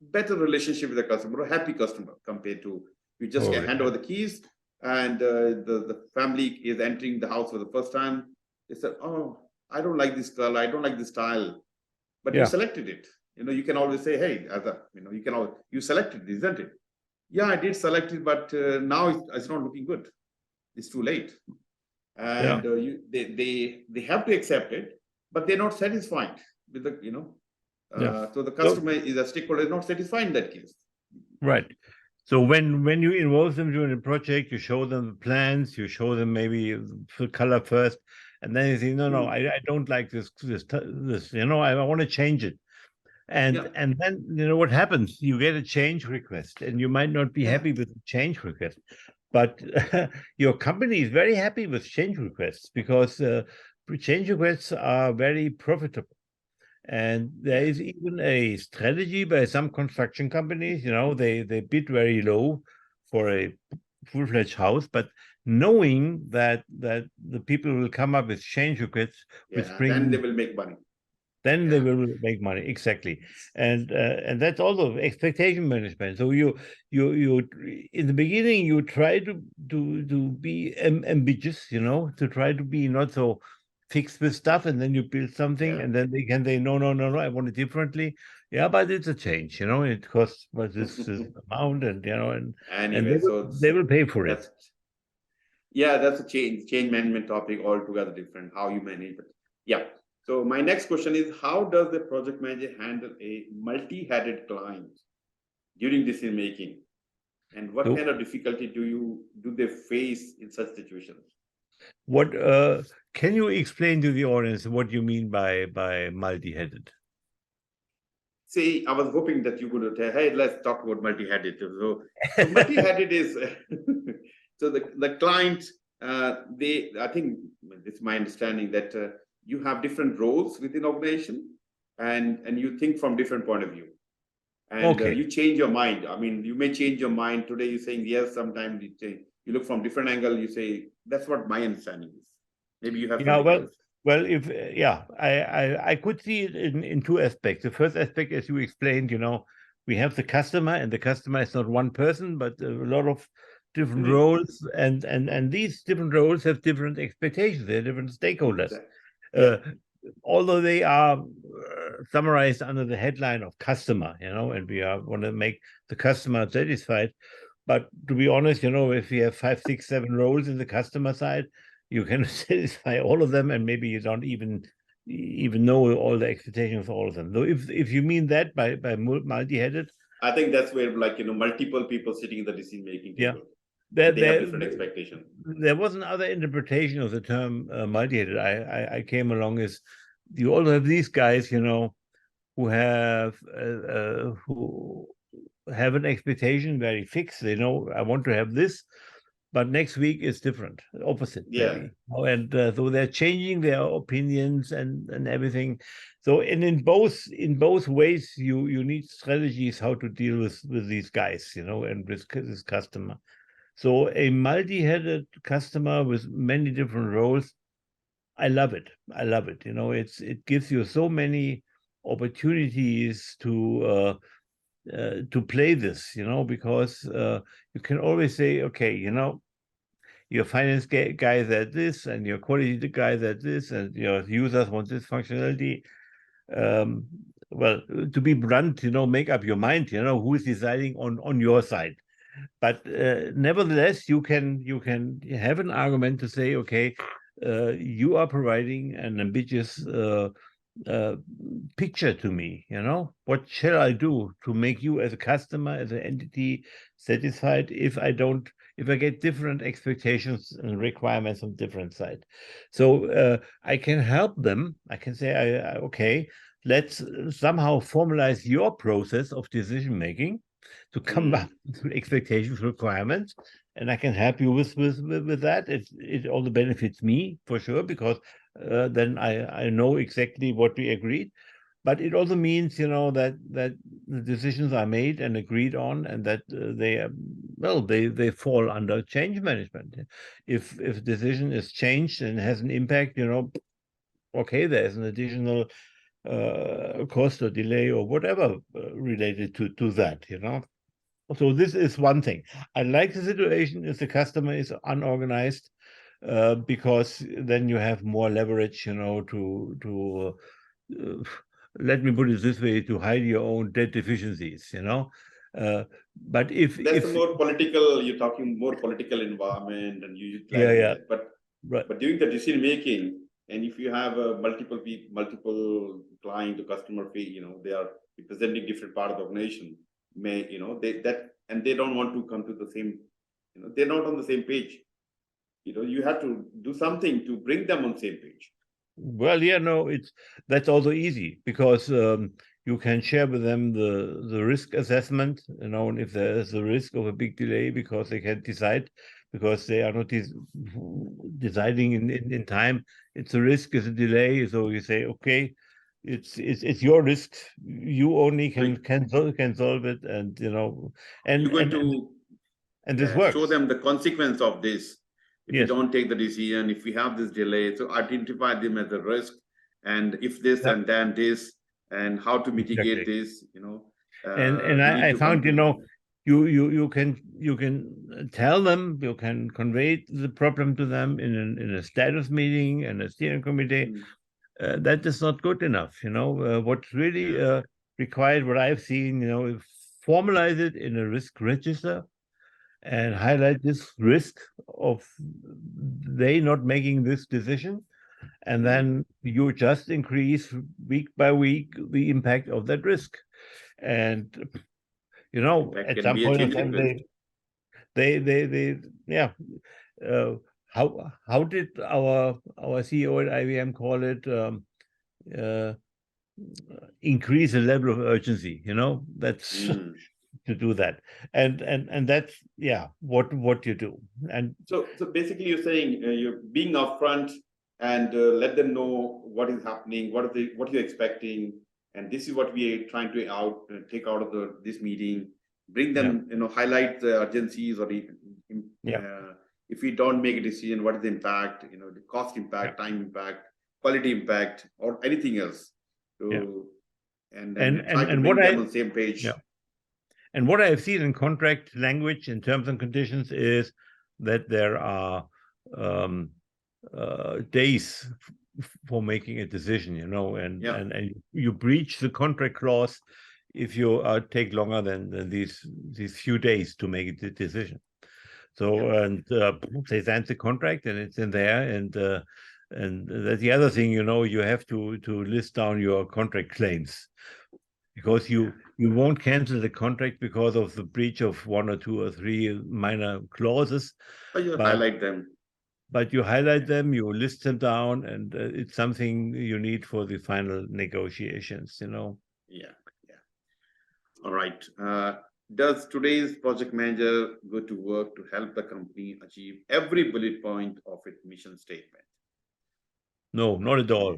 better relationship with the customer, a happy customer, compared to you just hand over the keys, and the family is entering the house for the first time. They said, "Oh, I don't like this color, I don't like this style," but you selected it. You can always say, "Hey, you selected it, isn't it?" Yeah, I did select it, but now it's not looking good. It's too late, and they have to accept it, but they're not satisfied with the so the customer is a stakeholder, is not satisfied in that case. Right. So when you involve them during the project, you show them the plans, you show them maybe the color first, and then you say, no, I don't like this, I want to change it. And then what happens? You get a change request, and you might not be happy with the change request, but your company is very happy with change requests, because change requests are very profitable. And there is even a strategy by some construction companies, they bid very low for a full-fledged house, but knowing that the people will come up with change requests, then they will make money. Then they will make money, exactly, and that's also expectation management. So you in the beginning you try to be ambitious, to try to be not so fixed with stuff, and then you build something, and then they can say, no, I want it differently. Yeah, but it's a change, it costs this amount, and anyway, they will pay for it. That's a change management topic altogether different, how you manage it. So my next question is, how does the project manager handle a multi-headed client during decision making, and what kind of difficulty do they face in such situations? What can you explain to the audience what you mean by multi-headed? See, I was hoping that you would say, hey, let's talk about multi-headed. So multi-headed is so the client, I think it's my understanding that you have different roles within organization, and you think from different point of view, and you change your mind. I mean, you may change your mind today. You're saying yes, sometimes you look from different angle. You say, that's what my understanding is. Maybe you have well, if I could see it in two aspects. The first aspect, as you explained, we have the customer, and the customer is not one person, but a lot of different roles, and these different roles have different expectations. They're different stakeholders. Although they are summarized under the headline of customer, and we want to make the customer satisfied. But to be honest, if you have 5, 6, 7 roles in the customer side, you can satisfy all of them, and maybe you don't even know all the expectations of all of them. So if you mean that by multi-headed, I think that's where multiple people sitting in the decision making table. They have different expectations. There was another interpretation of the term multi-headed I came along is, you also have these guys, who have an expectation very fixed. They know, I want to have this, but next week is different, opposite. Maybe. And so they're changing their opinions and everything. So, and in both ways, you need strategies how to deal with these guys, and with this customer. So a multi-headed customer with many different roles, I love it. It gives you so many opportunities to play this, because you can always say, okay, your finance guy said this, and your quality guy said this, and your users want this functionality. Well, to be blunt, make up your mind, who is deciding on your side. But nevertheless, you can have an argument to say, okay, you are providing an ambitious picture to me. What shall I do to make you as a customer, as an entity, satisfied if I get different expectations and requirements on different side? So I can help them. I can say, okay, let's somehow formalize your process of decision making to come up with expectations, requirements, and I can help you with that. It also benefits me for sure, because then I know exactly what we agreed. but it also means, that the decisions are made and agreed on, and that they fall under change management. If decision is changed and has an impact, okay, there's an additional cost or delay or whatever related to that. So this is one thing. I like the situation if the customer is unorganized, because then you have more leverage, to let me put it this way, to hide your own debt deficiencies. But if That's a more political. You're talking more political environment, and you utilizing yeah, that. But right. during the decision making, and if you have multiple people, multiple client to customer fee, they are representing different part of the organization. They don't want to come to the same. They're not on the same page. You have to do something to bring them on the same page. Well, yeah, no, that's also easy, because you can share with them the risk assessment, and if there is a risk of a big delay because they can't decide, because they are not deciding in time. It's a risk, it's a delay. So you say, okay, it's your risk. You only can solve it, and You're going and this to show works. them the consequence of this. If you Yes. don't take the decision, if we have this delay, so identify them as a risk, and if this Yep. and then this, and how to mitigate Exactly. this. And We need I to come found, to. you can tell them, you can convey the problem to them in a status meeting and a steering committee. That is not good enough. What's really Yeah. required, what I've seen, is formalize it in a risk register and highlight this risk of they not making this decision. And then you just increase week by week the impact of that risk. And That at can some be a point of change time, request. yeah. Uh, how did our CEO at IBM call it? Uh, Increase the level of urgency. That's to do that, and that's what you do. And so basically, you're saying you're being upfront and let them know what is happening, what you're expecting, and this is what we are trying to take out of this meeting. Bring yeah, them, highlight the urgencies, or yeah, if we don't make a decision, what is the impact? The cost yeah, impact, time impact, quality impact, or anything else. yeah. So, and And then try to what bring them on the same yeah, page. and what I've seen in contract language in terms and conditions is that there are um, days for making a decision, Yeah. and you breach the contract clause if you take longer than these few days to make a decision. So, Yeah. and they signed the contract and it's in there, and that's the other thing, you have to list down your contract claims, because you won't cancel the contract because of the breach of one or two or three minor clauses, Or you but highlight them. you highlight them, you list them down, and it's something you need for the final negotiations. Yeah. Yeah. All right. Does today's project manager go to work to help the company achieve every bullet point of its mission statement? No, not at all.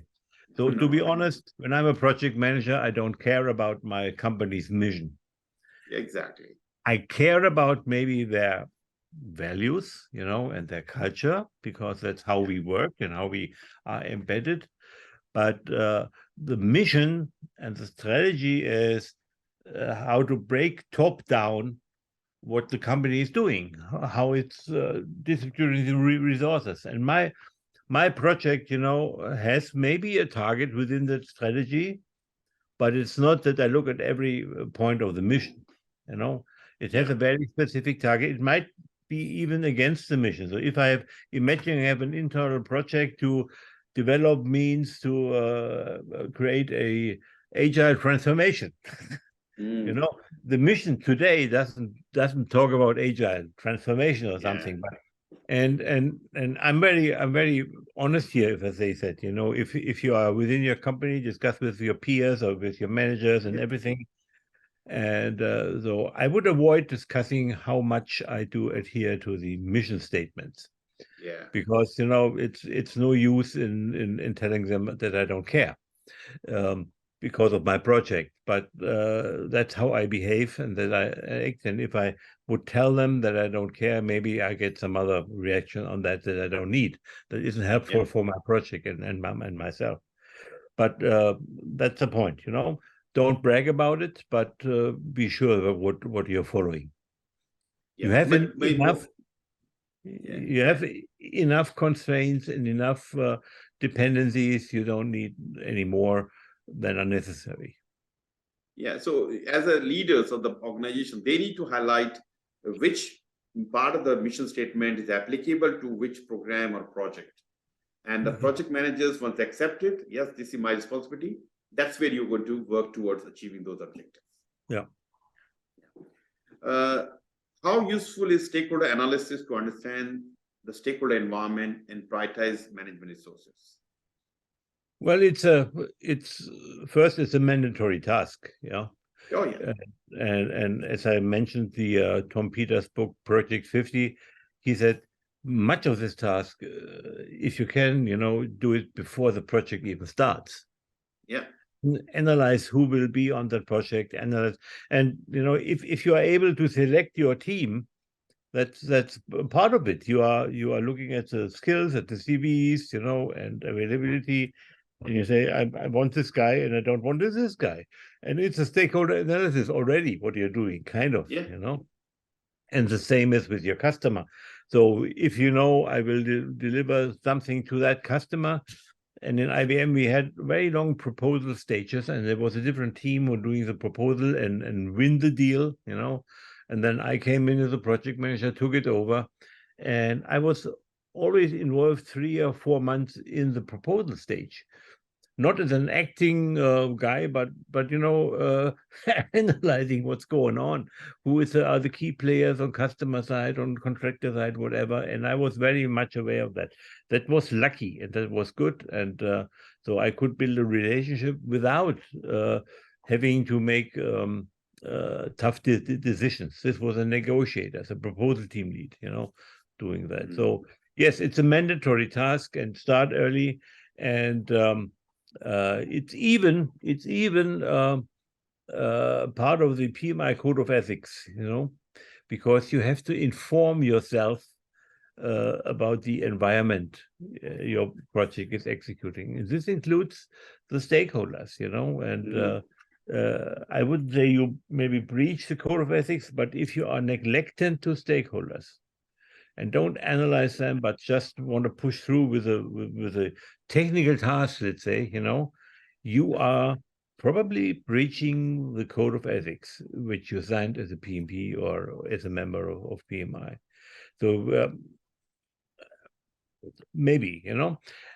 So to be No. honest, when I'm a project manager, I don't care about my company's mission. Exactly. I care about maybe their values, and their culture, because that's how we work and how we are embedded. But the mission and the strategy is how to break top down what the company is doing, how it's distributing the resources. And my project, has maybe a target within that strategy, but it's not that I look at every point of the mission. It has a very specific target. It might be even against the mission. So if imagine I have an internal project to develop means to create a agile transformation. The mission today doesn't talk about agile transformation or something, but and I'm very honest here if I say that, if you are within your company, discuss with your peers or with your managers and everything. And so I would avoid discussing how much I do adhere to the mission statements. Yeah. Because it's no use in telling them that I don't care. because of my project, but that's how I behave and that I act. And if I would tell them that I don't care, maybe I get some other reaction on that I don't need, that isn't helpful for my project and myself. But that's the point, Don't brag about it, but be sure of what you're following. You have enough. You have enough constraints and enough dependencies. You don't need any more than are necessary. Yeah. So as a leaders of the organization, they need to highlight which part of the mission statement is applicable to which program or project. And the project managers, once accepted, yes, this is my responsibility. That's where you're going to work towards achieving those objectives. Yeah. How useful is stakeholder analysis to understand the stakeholder environment and prioritize management resources? Well, it's first, it's a mandatory task. Oh, yeah. And as I mentioned, the Tom Peters book, Project 50, he said, much of this task, if you can, do it before the project even starts. Yeah. Analyze who will be on that project, analyze, and if you are able to select your team, that's part of it. You are looking at the skills, at the CVs, and availability, and you say, I want this guy and I don't want this guy, and it's a stakeholder analysis already. What you're doing, kind of, And the same is with your customer. So if I will deliver something to that customer. And in IBM, we had very long proposal stages, and there was a different team who doing the proposal and win the deal, And then I came in as a project manager, took it over, and I was always involved 3 or 4 months in the proposal stage, not as an acting guy, but analyzing what's going on, who are the key players on customer side, on contractor side, whatever. And I was very much aware of that. That was lucky and that was good. And so I could build a relationship without having to make tough decisions. This was a negotiator, a proposal team lead, doing that. Mm-hmm. So yes, it's a mandatory task, and start early. And it's even part of the PMI code of ethics, because you have to inform yourself about the environment your project is executing. And this includes the stakeholders, and I wouldn't say you maybe breach the code of ethics, but if you are neglectant to stakeholders and don't analyze them, but just want to push through with a technical task, let's say, you are probably breaching the code of ethics, which you signed as a PMP or as a member of PMI. So maybe,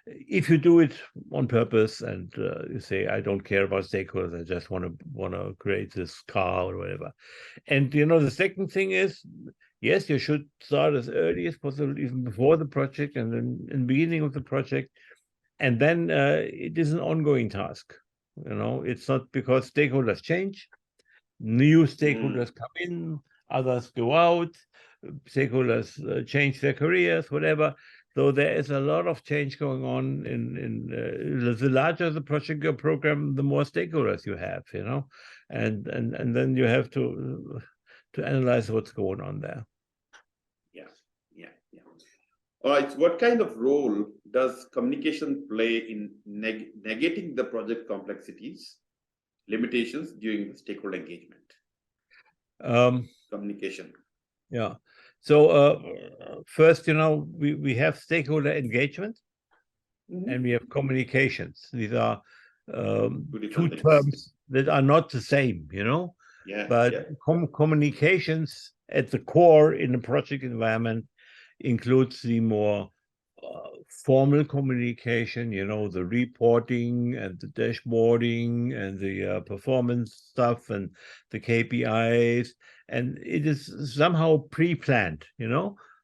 if you do it on purpose and you say, I don't care about stakeholders, I just want to create this car or whatever. And, the second thing is, yes, you should start as early as possible, even before the project and then in the beginning of the project. And then it is an ongoing task. It's not because stakeholders change, new stakeholders come in, others go out, stakeholders change their careers, whatever. So there is a lot of change going on. In the larger the project or program, the more stakeholders you have, and then you have to analyze what's going on there. Yeah. All right. What kind of role does communication play in negating the project complexities, limitations during the stakeholder engagement? Communication. Yeah. So first, we have stakeholder engagement, and we have communications. These are two terms that are not the same, But communications at the core in the project environment includes the more formal communication, the reporting and the dashboarding and the performance stuff and the KPIs. And it is somehow pre-planned,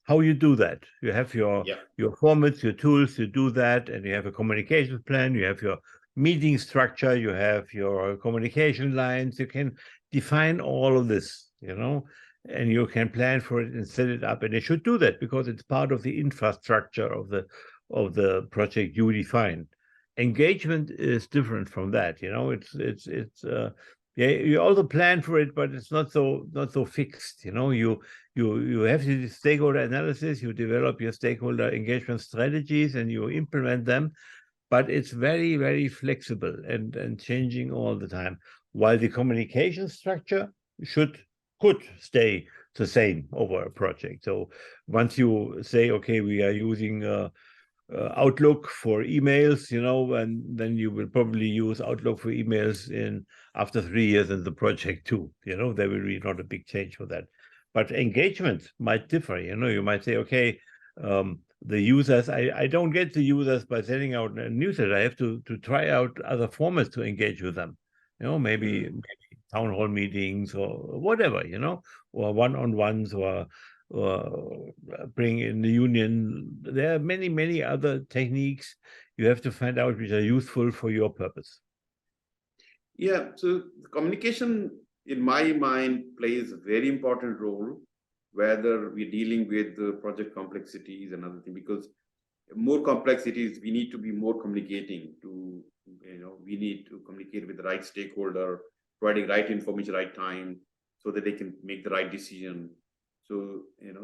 how you do that. You have your formats, your tools, you do that, and you have a communications plan, you have your meeting structure, you have your communication lines, you can define all of this, and you can plan for it and set it up. And you should do that because it's part of the infrastructure of the project you define. Engagement is different from that. Yeah, you also plan for it, but it's not so fixed. You have the stakeholder analysis, you develop your stakeholder engagement strategies, and you implement them, but it's very, very flexible and changing all the time. While the communication structure could stay the same over a project. So once you say, okay, we are using Outlook for emails, and then you will probably use Outlook for emails after 3 years in the project too. There will be not a big change for that. But engagement might differ. You might say, okay, the users, I don't get the users by sending out a newsletter. I have to try out other formats to engage with them. Maybe town hall meetings or whatever, or one-on-ones or bring in the union. There are many, many other techniques you have to find out which are useful for your purpose. Yeah, so communication, in my mind, plays a very important role, whether we're dealing with the project complexities and other things, because more complexities, we need to be more communicating to, we need to communicate with the right stakeholder, providing right information, right time, so that they can make the right decision. So,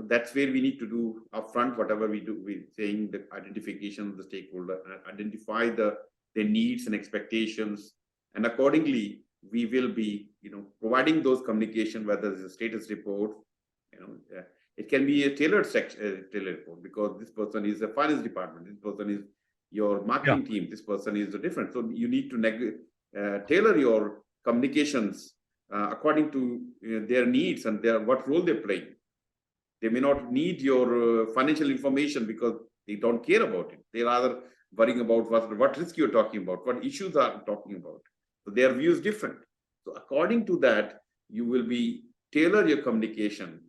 that's where we need to do upfront, whatever we do, we're saying the identification of the stakeholder, identify their needs and expectations. And accordingly, we will be, providing those communication, whether it's a status report, it can be a tailored report, because this person is a finance department, this person is your marketing team, this person is different. So you need to tailor your communications according to their needs and what role they're playing. They may not need your financial information because they don't care about it. They're rather worrying about what risk you're talking about, what issues are talking about. So their view is different. So according to that, you will be tailor your communication.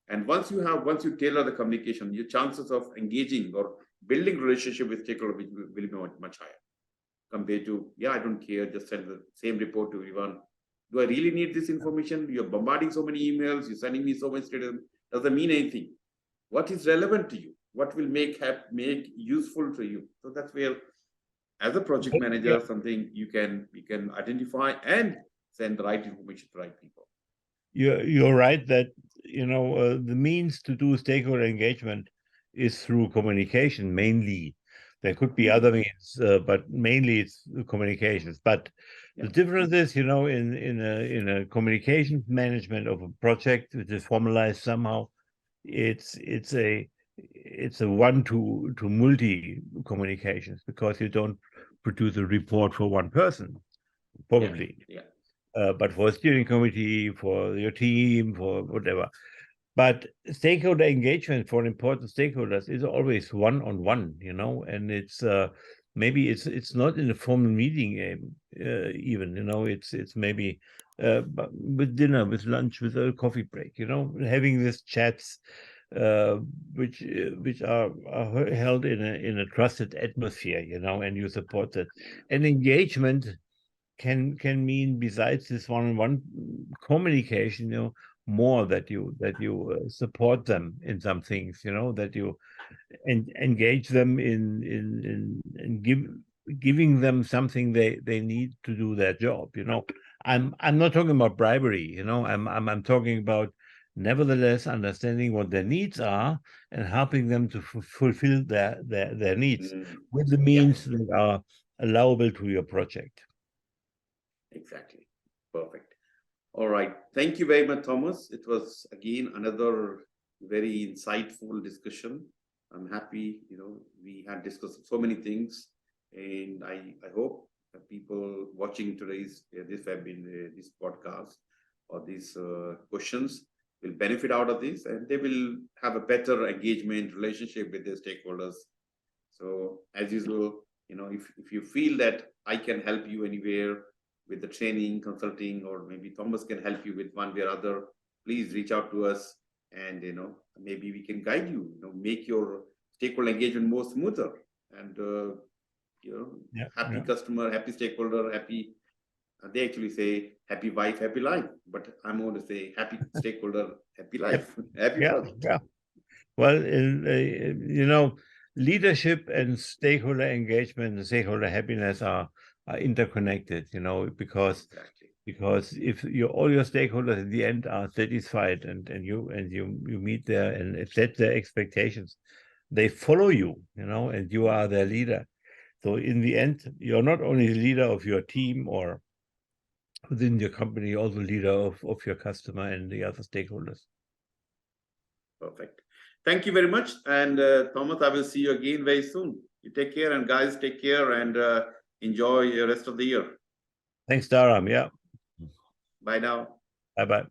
And once you tailor the communication, your chances of engaging or building relationship with stakeholders will be much higher compared to, I don't care, just send the same report to everyone. Do I really need this information? You're bombarding so many emails, you're sending me so much data. Doesn't mean anything. What is relevant to you? What will make useful to you? So that's where, as a project manager, something you can identify and send the right information to the right people. You're right that the means to do stakeholder engagement is through communication mainly. There could be other means, but mainly it's communications. But the difference is, in a communication management of a project, which is formalized somehow, it's a one to multi communications, because you don't produce a report for one person, probably. But for a steering committee, for your team, for whatever. But stakeholder engagement for important stakeholders is always one-on-one, and it's maybe it's not in a formal meeting even, it's maybe with dinner, with lunch, with a coffee break, having these chats which are held in a trusted atmosphere, and you support that. And engagement can mean, besides this one-on-one communication, more that you support them in some things, that you engage them in giving them something they need to do their job. I'm not talking about bribery. I'm talking about, nevertheless, understanding what their needs are and helping them to fulfill their needs with the means that are allowable to your project. Exactly. Perfect. All right. Thank you very much, Thomas. It was, again, another very insightful discussion. I'm happy, we had discussed so many things, and I hope that people watching today's this podcast or these questions will benefit out of this, and they will have a better engagement relationship with their stakeholders. So as usual, if you feel that I can help you anywhere with the training, consulting, or maybe Thomas can help you with one way or other, please reach out to us, and maybe we can guide you, make your stakeholder engagement more smoother, and happy customer, happy stakeholder, happy. They actually say happy wife, happy life, but I'm going to say happy stakeholder, happy life, happy project. Well, leadership and stakeholder engagement and stakeholder happiness are interconnected, because if all your stakeholders at the end are satisfied and you meet their and set their expectations, they follow you, and you are their leader. So in the end, you're not only the leader of your team or within your company, you're also leader of your customer and the other stakeholders. Perfect. Thank you very much. And Thomas, I will see you again very soon. You take care, and guys, take care and enjoy the rest of the year. Thanks, Dharam. Yeah. Bye now. Bye-bye.